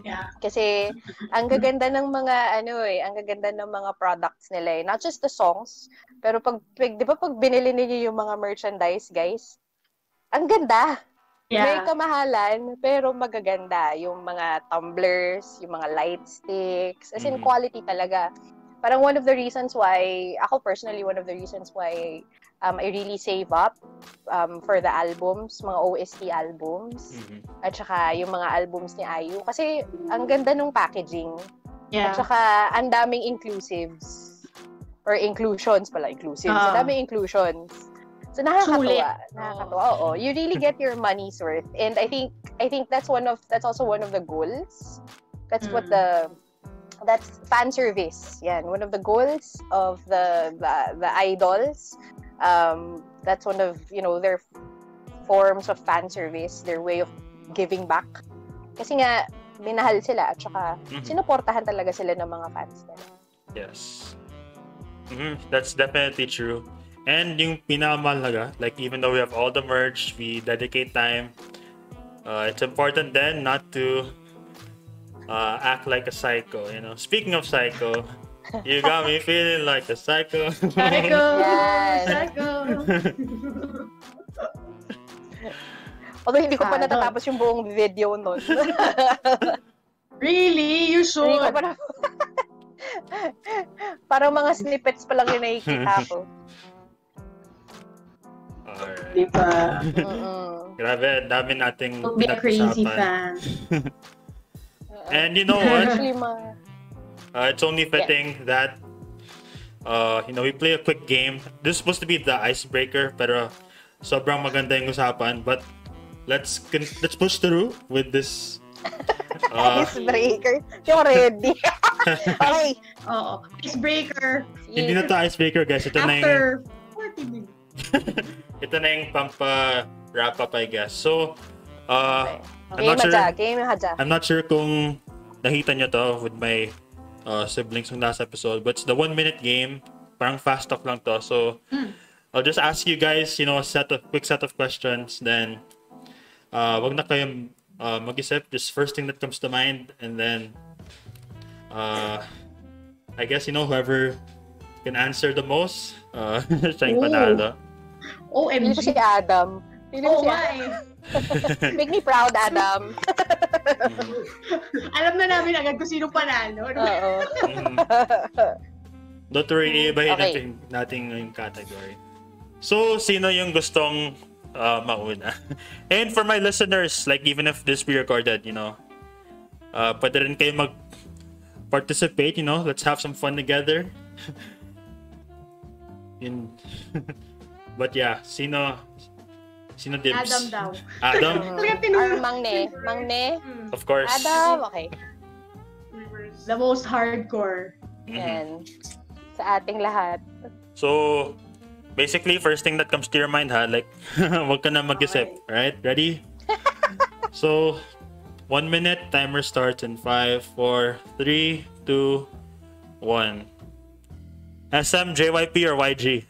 Yeah. Kasi ang gaganda ng mga ang gaganda ng mga products nila, not just the songs, pero pag 'di ba pag binili niyo yung mga merchandise, guys, ang ganda. Yeah. May kamahalan, pero magaganda. Yung mga tumblers, yung mga light sticks, as in quality talaga. Parang one of the reasons why I really save up for the albums, mga OST albums, at saka yung mga albums ni IU. Kasi ang ganda ng packaging. Yeah. At saka ang daming inclusives. Or inclusions pala, inclusives. Ang daming inclusions. So nakakatuwa. Oo. You really get your money's worth. And I think that's also one of the goals. That's that's fan service. Yan, one of the goals of the idols. That's one of, their forms of fan service, their way of giving back. Kasi nga minahal sila at saka sinuportahan talaga sila ng mga fans nila. Yes. That's definitely true. And yung pinakamahalaga, like even though we have all the merch, we dedicate time, it's important then not to act like a psycho, Speaking of psycho, you got me feeling like a psycho. Psycho! Yes. Psycho! Although hindi ko pa natatapos yung buong video nun. Really? You should. Hindi ko pa parang mga snippets pa lang yung nakikita ko. Alright. Diba? Grabe, dami nating Don't be a crazy pinag-usapan. fan. And you know what? Actually, It's only fitting that we play a quick game. This is supposed to be the icebreaker, pero sobrang maganda yung usapan. But let's push through with this. Icebreaker? Yung ready. Okay. Oo. Icebreaker. Hindi na to icebreaker, guys. Ito na yung... After 40 minutes. Ito na yung pampa-wrap up, I guess. So, I'm not sure kung nakita nyo to with my siblings ng last episode, but it's the 1-minute game. Parang fast talk lang to. So, I'll just ask you guys, quick set of questions. Then, wag na kayong mag-isip. Just first thing that comes to mind. And then, I guess, whoever can answer the most, siya yung panalo. Hindi ko si Adam. Make me proud, Adam. Alam na namin agad kung sino panalo. Oo. Don't worry, iibahin natin yung category. So, sino yung gustong mauna? And for my listeners, like even if this be recorded, pwede rin kayo mag-participate, let's have some fun together. But yeah, sino dibs? Adam daw. Adam? Or Mangne? Of course. Adam, okay. The most hardcore. And sa ating lahat. So, basically, first thing that comes to your mind, like, wag ka na mag-isip. Right? Ready? So, 1 minute, timer starts in 5, 4, 3, 2, 1. SM, JYP, or YG?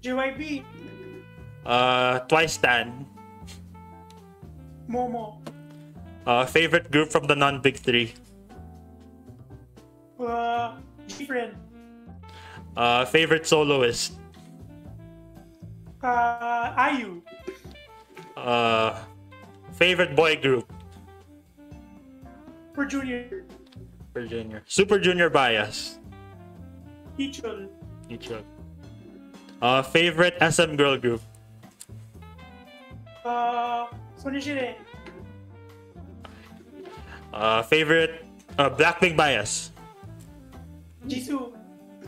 JYP. Twice Stan. Momo. Favorite group from the non-big three? G-Friend. Favorite soloist? IU. Favorite boy group? For Junior. For Junior. Super Junior bias? Ichol. Ichol. Favorite SM girl group? Sonishire. Favorite Blackpink bias? Jisoo.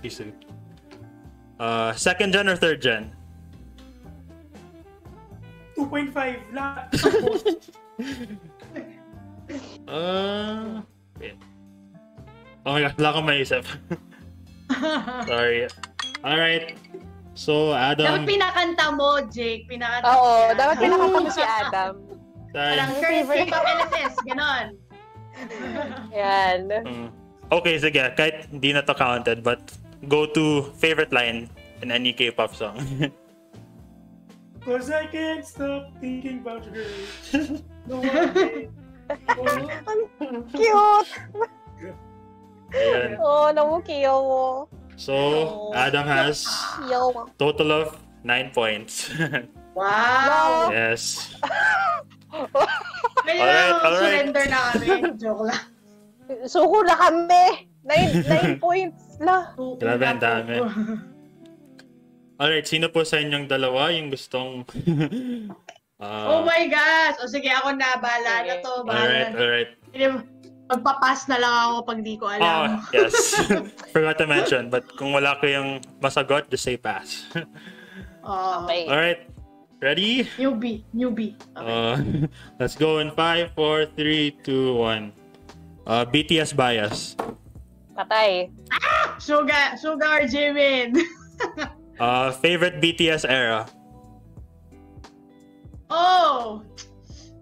Jisoo. Second gen or third gen? 2.5 lahat. Wait. Oh my god, wala akong maisip. Sorry. Alright. So, Adam. Dapat pinakanta mo, Jake. Pinakanta mo. Oo, yan. dapat pinakanta mo si Adam. Parang current K-pop LSS, ganon. Yan. Okay, sige. Kahit hindi na to counted, but go to favorite line in any K-pop song. Cause I can't stop thinking about her. No one day. Cute! Ayan. Oh, namukiyo. So, Adam has Yo. total of 9 points. Wow! Yes. Kaya Alright. surrender na kami. Joke lang. Suko na kami. 9 points la. Grabe, ang dami. Alright, sino po sa inyong dalawa yung gustong... Oh my gosh! O sige, ako na. Bahala na to. Alright. Magpapass na lang ako pag di ko alam. Yes. Forgot to mention, but kung wala kayong masagot, just say pass. Okay. Alright. Ready? Newbie. Okay. Let's go in 5, 4, 3, 2, 1. BTS bias. Patay. Suga or Jimin. Favorite BTS era. Oh!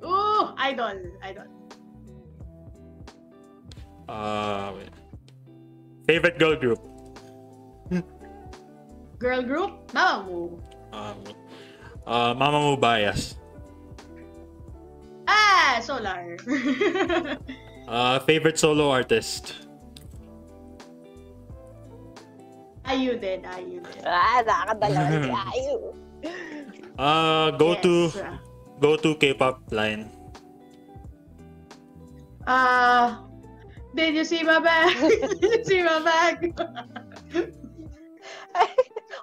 Ooh! Idol. Wait. Favorite girl group. Girl group? Mamamoo. Mamamoo bias. Solar. Favorite solo artist. IU din. Nakakadalawa si Ayu. Go to K-pop line. Did you see my bag? Did you see my bag?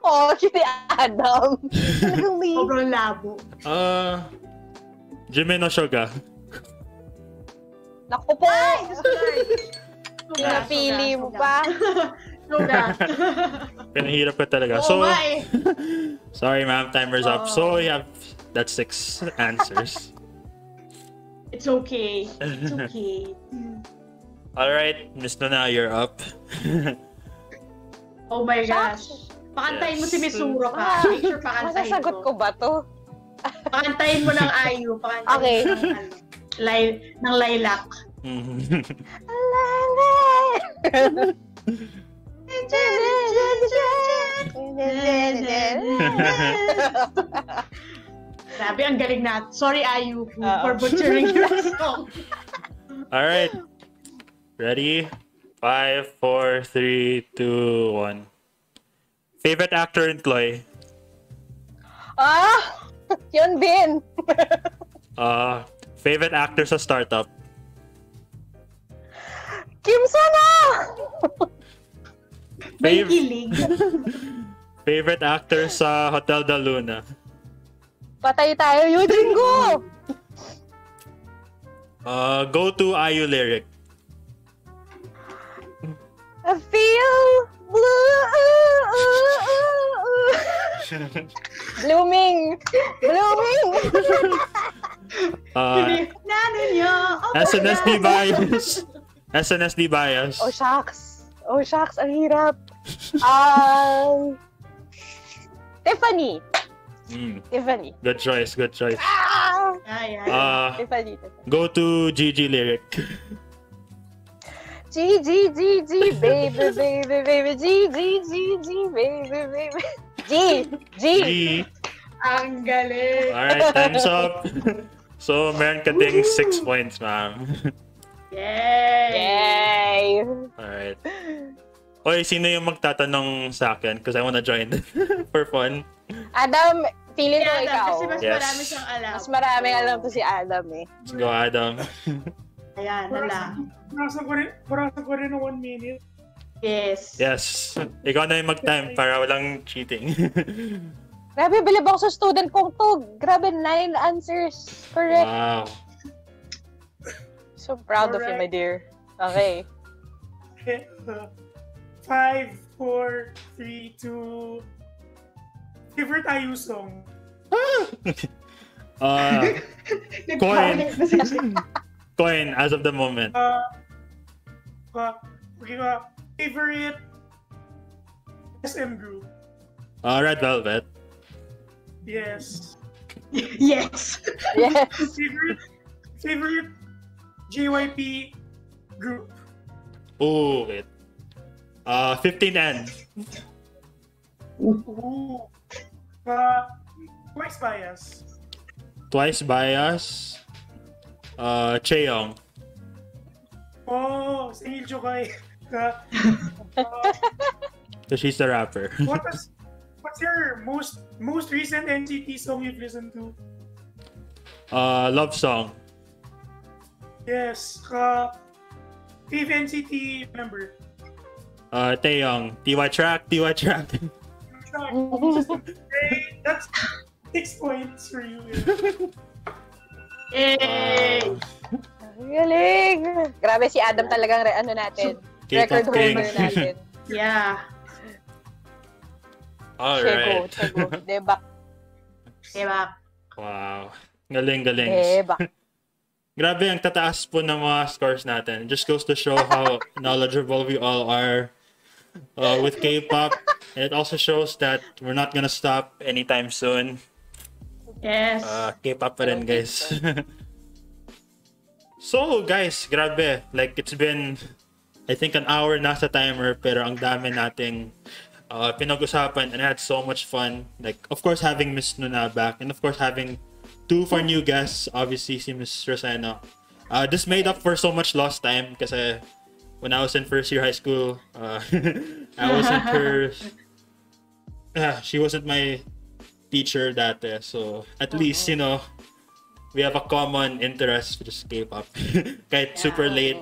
Oh, si Adam. Sobrang labo. Jimin o Suga? Naku po. Suga. Pinapili mo pa. Suga. Pinahirap ka talaga. Oo nga eh. Sorry ma'am, timer's up. So you have that's 6 answers. It's okay. Alright, Miss Nona, you're up. Oh my gosh. Pakantayin mo si Miss Surop ha. Make sure pakantayin Masasagot ko ba to? Pakantayin mo ng IU. Okay. Ng lilac. Sabi, ang galing na. Sorry, IU, for butchering your song. Alright. Ready? 5, 4, 3, 2, 1. Favorite actor in Chloe? Yun din. Favorite actor sa startup? Kim Sana! May kilig. Favorite actor sa Hotel de Luna? Patay tayo, Eugene Go! Go to IU lyric. I feel blue. Blooming. SNSD bias. SNSD bias. Oh shucks, ang hirap. Tiffany. Tiffany. Good choice. Tiffany. Go to GG lyric. G, baby, baby, G, baby. G. Ang galing. Alright, time's up. So, meron ka ding 6 points, ma'am. Yay! Yay! Alright. Oy, sino yung magtatanong sa akin? Because I wanna join for fun. Adam, feeling ko Adam, ikaw. kasi mas Yes. marami siyang alam. Mas maraming alam to si Adam eh. Let's go, Adam. Ayan, hala. Barasan ko rin ng 1 minute. Yes. Yes. Ikaw na yung mag-time para walang cheating. Grabe, bilib ako sa student kong to. Grabe, 9 answers. Correct. Wow. So proud of you, my dear. Okay. Okay. 5, 4, 3, 2. Favorite IU song? Coin. Coin as of the moment. Favorite SM group? Red Velvet. Yes. Yes. Yes. Favorite JYP group? Oh, wait. 15N. Ooh. Twice Bias. Twice Bias. Chaeyoung. Oh, sa Iljo kay. So she's the rapper. What's your most recent NCT song you've listened to? Love Song. Yes. Fave NCT member. Taeyong. TY Track. Hey, that's 6 points for you. Yay! Galing! Grabe si Adam talagang natin. Record K-pop king. holder natin. Yeah. Alright. Chego. Daebak. Diba? Wow. Galing. Daebak. Grabe ang tataas po ng mga scores natin. It just goes to show how knowledgeable we all are with K-pop. And it also shows that we're not gonna stop anytime soon. Yes. K-pop pa rin, guys. So, guys, grabe. Like, it's been, I think, an hour na sa timer, pero ang dami nating pinag-usapan, and I had so much fun. Like, of course, having Miss Nuna back, and of course, having 2 for new guests, obviously, si Miss Rocena. This made up for so much lost time, kasi when I was in first year high school, I wasn't her, she wasn't my teacher dati, so at least, you know, we have a common interest, which is K-pop. Kahit super late.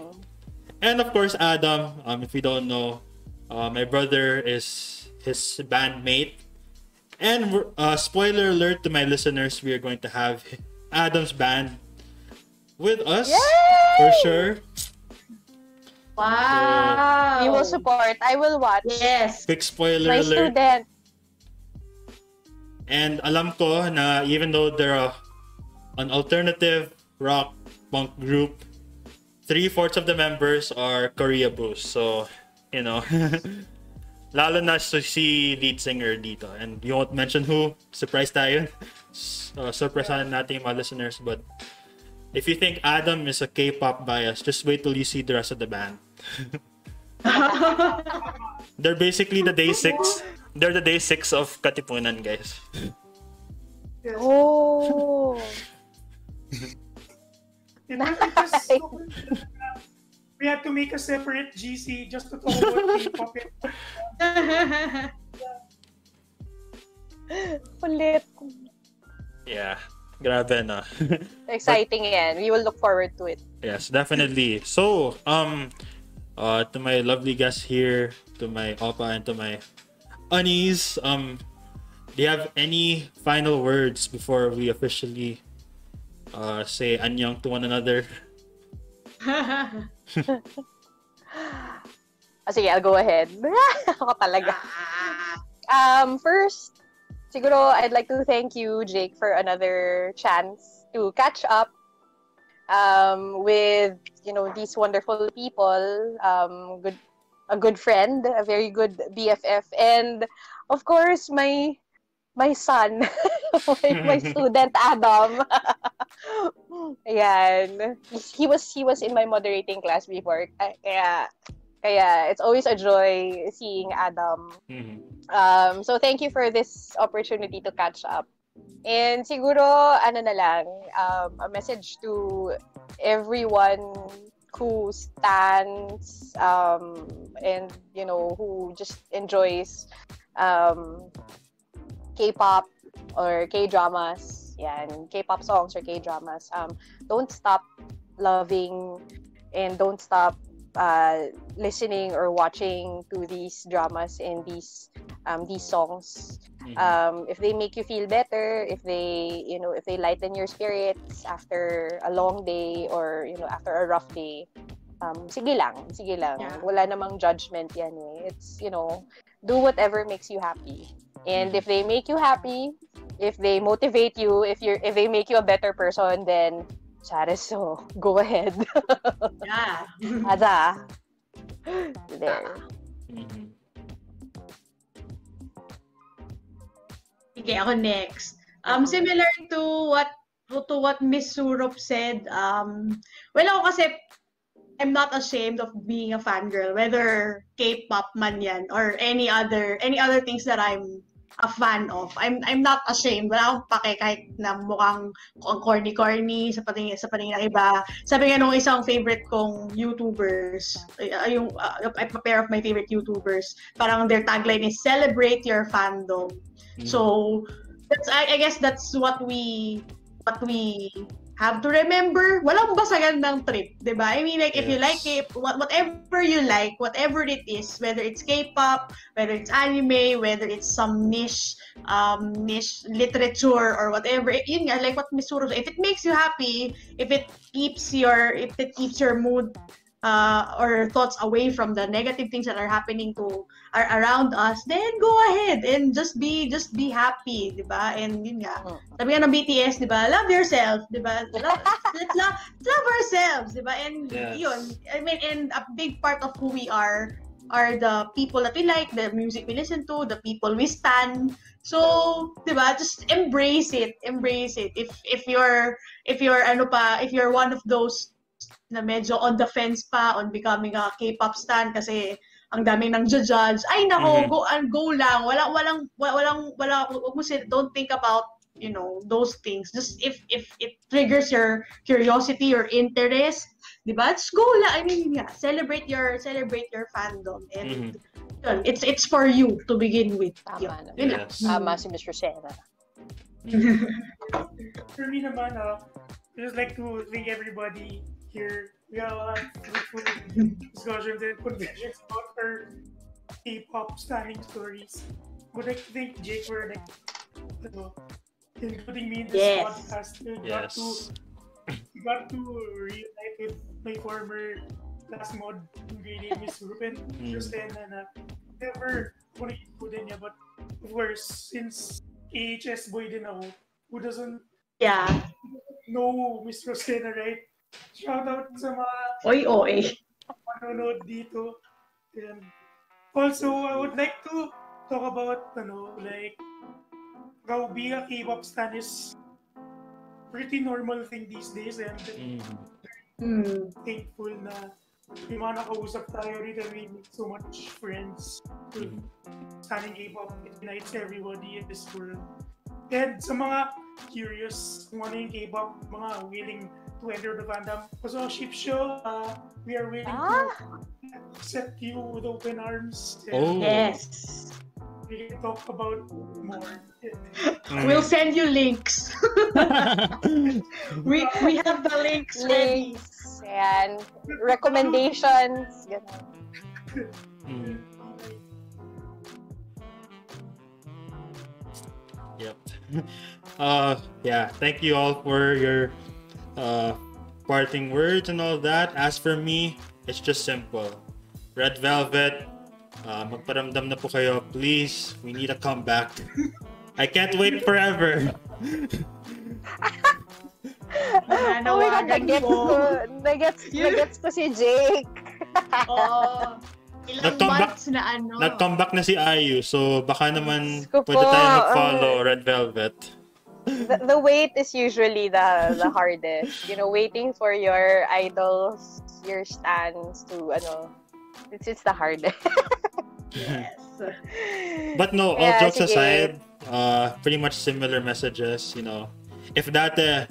And of course, Adam, if you don't know, my brother is his bandmate. And spoiler alert to my listeners, we are going to have Adam's band with us. Yay! For sure. Wow. You will support. I will watch. Yes. Quick spoiler My alert. student. And alam ko na even though they're an alternative rock punk group, 3/4 of the members are Korea Bros. So, you know, lalo na si lead singer dito. And you won't mention who. Surprise tayo. Surprisean natin yung mga listeners. But if you think Adam is a K-pop bias, just wait till you see the rest of the band. They're basically the day 6. They're the day 6 of Katipunan, guys. Oh. We had to make a separate GC just to talk about K-pop. Kulit. Yeah. Grabe na. Exciting yan. We will look forward to it. Yes, definitely. So, to my lovely guests here, to my Opa and to my Unis, do you have any final words before we officially say annyeong to one another? Sige, I'll go ahead. Ako talaga. First, siguro I'd like to thank you, Jake, for another chance to catch up with, you know, these wonderful people. A good friend, a very good BFF, and of course my son, my student Adam. Ayan. He was in my moderating class before. Kaya it's always a joy seeing Adam. Mm-hmm. So thank you for this opportunity to catch up. And siguro, ano na lang, a message to everyone who stands and who just enjoys K-pop or K-dramas, and K-pop songs or K-dramas, don't stop loving and don't stop listening or watching to these dramas and these songs. If they make you feel better, if they lighten your spirits after a long day or after a rough day, sige lang. Yeah. Wala namang judgment yan eh. It's do whatever makes you happy. And if they make you happy, if they motivate you, if they make you a better person, then so go ahead. Yeah. Ada. There. Okay, ako next. Similar to what Miss Surop said, well, ako kasi I'm not ashamed of being a fangirl, whether K-pop man yan or any other things that I'm a fan of. I'm not ashamed. Wala akong pake kahit na mukhang corny sa paningin ng iba. Sabi nga nung isang favorite kong YouTubers, a pair of my favorite YouTubers, parang their tagline is celebrate your fandom. So I guess that's what we have to remember. Walang basagan ng trip, diba? I mean, like, if you like it, whatever you like, whatever it is, whether it's K-pop, whether it's anime, whether it's some niche literature or whatever, yun nga, like what Miss Suro said, if it makes you happy, if it keeps your mood or thoughts away from the negative things that are happening around us, then go ahead and just be happy, diba? And yun nga, sabi nga ng BTS, diba? Love yourself, diba? Let's love ourselves, diba? And yun, I mean, and a big part of who we are the people that we like, the music we listen to, the people we stan. So, diba? Just embrace it. If you're one of those na medyo on the fence pa on becoming a K-pop stan kasi ang daming nang judge. Ay nako, go lang. Don't think about, those things. Just if it triggers your curiosity or interest, diba? Just go lang. I mean, celebrate your fandom, and it's for you to begin with. Tama Yun. Tama si Miss Rocena. For me naman, I just like to thank everybody here. We have a lot of fruitful discussions and conversations about our K-pop standing stories. Would like to thank Jake for including me in this podcast. We got to reunite with my former class mod ingredient, Miss Ruben, Rocena, na never ko na-include niya. But of course, since AHS boy din ako, who doesn't know Miss Rocena, right? Shout out sa mga manonood dito. And also, I would like to talk about like how being a K-pop stan is pretty normal thing these days, and thankful na may mga nakausap tayo rito, and we make so much friends. Standing K-pop, it unites everybody in this world. And sa mga curious kung ano yung K-pop, mga willing to enter the fandom, also ship show, we are willing to accept you with open arms. Yes. We can talk about more. We'll send you links. we have the links ready. And recommendations. Yep. Thank you all for your parting words and all that. As for me, it's just simple. Red Velvet, magparamdam na po kayo. Please, we need a comeback. I can't wait forever. Oh my God, nagets ko si Jake. Ilang months na Nag-comeback na si IU, so baka naman pwede tayo mag-follow Red Velvet. The wait is usually the hardest. Waiting for your idols, your stans to it's the hardest. Yes. But no, all jokes aside, pretty much similar messages. If dati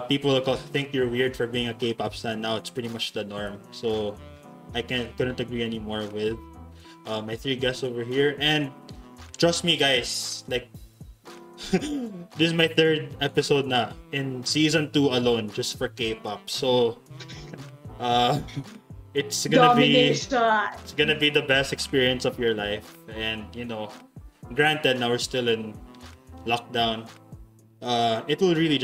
people think you're weird for being a K-pop stan. Now it's pretty much the norm. So I couldn't agree anymore with my three guests over here. And trust me, guys, like this is my third episode na in season 2 alone, just for K-pop. So it's gonna be the best experience of your life. And you know, granted, now we're still in lockdown. It will really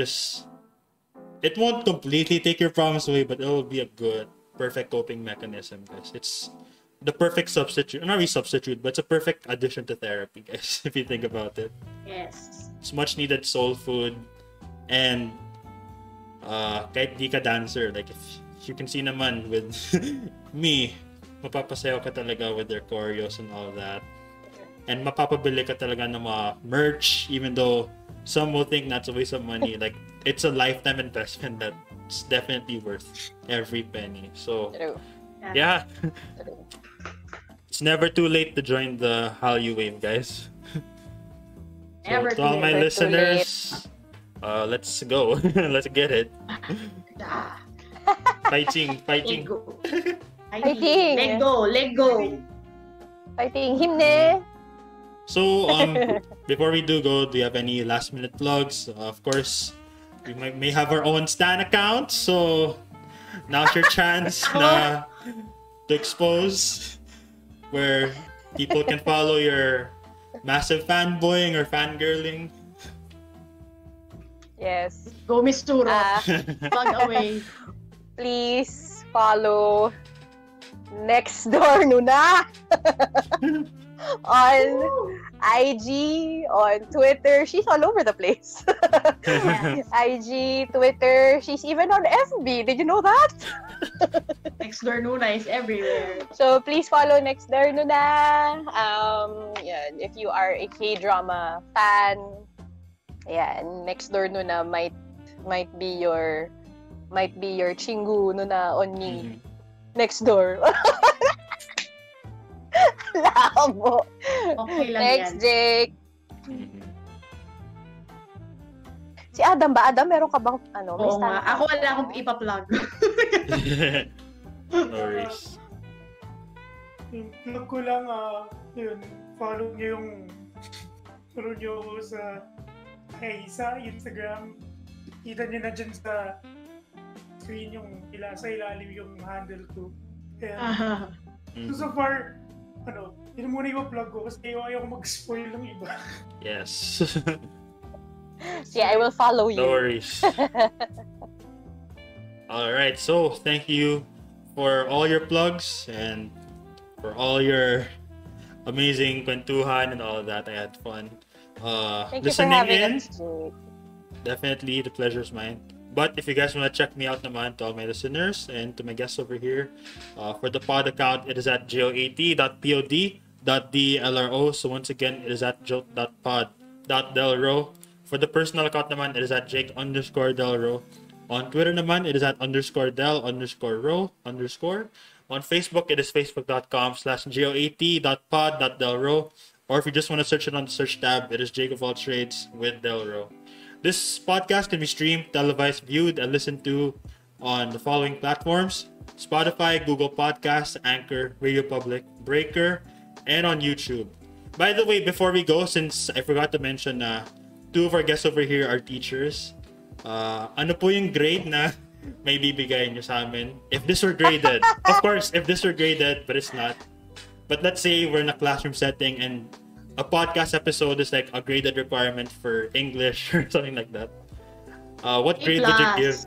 it won't completely take your problems away, but it will be a good, perfect coping mechanism, guys. It's the perfect substitute, not really substitute, but it's a perfect addition to therapy, guys, if you think about it. Yes. It's much needed soul food. And kahit di ka dancer, like if you can see naman with me, mapapasayaw ka talaga with their choreos and all that. And mapapabili ka talaga ng mga merch, even though some will think that's a waste of money. Like, it's a lifetime investment that's definitely worth every penny. So, yeah. It's never too late to join the Hallyu Wave, guys. So, to all my listeners, let's go. Let's get it. Fighting. Fighting. Fighting. Let go. Fighting. Himne. So, before we do go, do you have any last minute plugs? Of course, we may have our own Stan account, so now's your chance to expose where people can follow your massive fanboying or fangirling. Yes. Go, Miss Surop. Plug away. Please follow Next Door Nuna. On IG, on Twitter. She's all over the place. IG, Twitter. She's even on FB. Did you know that? Next Door Nuna is everywhere. So please follow Next Door Nuna. Yeah, if you are a K-drama fan, yeah, Next Door Nuna might be your chingu Nuna on me. Next door. Labo. Okay lang Next, yan. Jake. Si Adam ba? Adam, meron ka bang may Oo nga. stand? Ako wala akong ipa-plug. No worries. Yung plug ko lang, yun, follow nyo ako sa Instagram. Kita nyo na dyan sa screen sa ilalim yung handle ko. Kaya, so far, yun muna yung plug ko kasi ayaw mag-spoil ng iba. Yes. Yeah, I will follow you. No worries. Alright, so thank you for all your plugs and for all your amazing kwentuhan and all of that. I had fun Thank you for listening having in. us, Jake. Definitely, the pleasure's mine. But if you guys want to check me out naman, to all my listeners and to my guests over here, for the pod account, it is at joat.pod.dlro. So once again, it is at joat.pod.delro. For the personal account naman, it is at Jake_Delro. On Twitter naman, it is at _Del_Ro_. On Facebook, it is facebook.com/joat.pod.delro. Or if you just want to search it on the search tab, it is Jake of All Trades with Delro. This podcast can be streamed, televised, viewed, and listened to on the following platforms: Spotify, Google Podcasts, Anchor, Radio Public, Breaker, and on YouTube. By the way, before we go, since I forgot to mention two of our guests over here are teachers, ano po yung grade na may bibigay nyo sa amin? If this were graded, of course, if this were graded, but it's not. But let's say we're in a classroom setting and a podcast episode is like a graded requirement for English or something like that. What grade would you give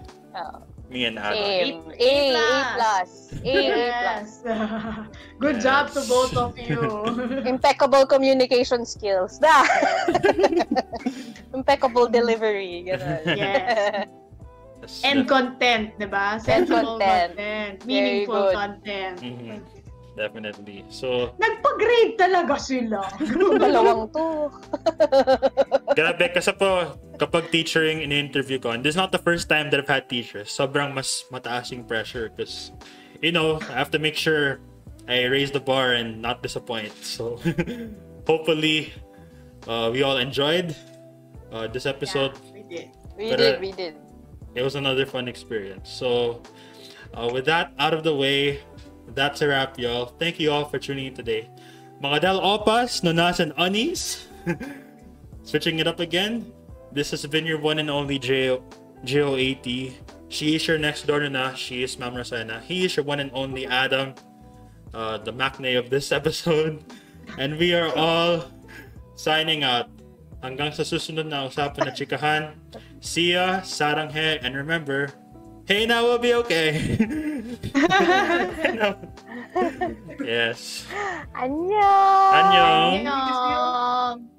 me and Adam? Same. A+. Good job to both of you. Impeccable communication skills. Impeccable delivery. Ganun. Yes. And content, diba? Sensible content. Meaningful content. Mm-hmm. Definitely. So, nagpa-grade talaga sila. Dalawang to. Grabe, kasi po, kapag teachering in-interview ko, and this is not the first time that I've had teachers, sobrang mas mataas yung pressure because, I have to make sure I raise the bar and not disappoint. So, hopefully, we all enjoyed this episode. Yeah, we did. We did. it was another fun experience. So with that out of the way, that's a wrap, y'all. Thank you all for tuning in today. Mga Del Opas, Nonas, and Unis. Switching it up again. This has been your one and only JOAT. She is your next door Nona. She is Ma'am Rocena. He is your one and only Adam, the maknae of this episode. And we are all signing out. Hanggang sa susunod na usapan na chikahan. See ya, saranghe, and remember, hey now we'll be okay. Yes. Annyeong. Annyeong. Annyeong.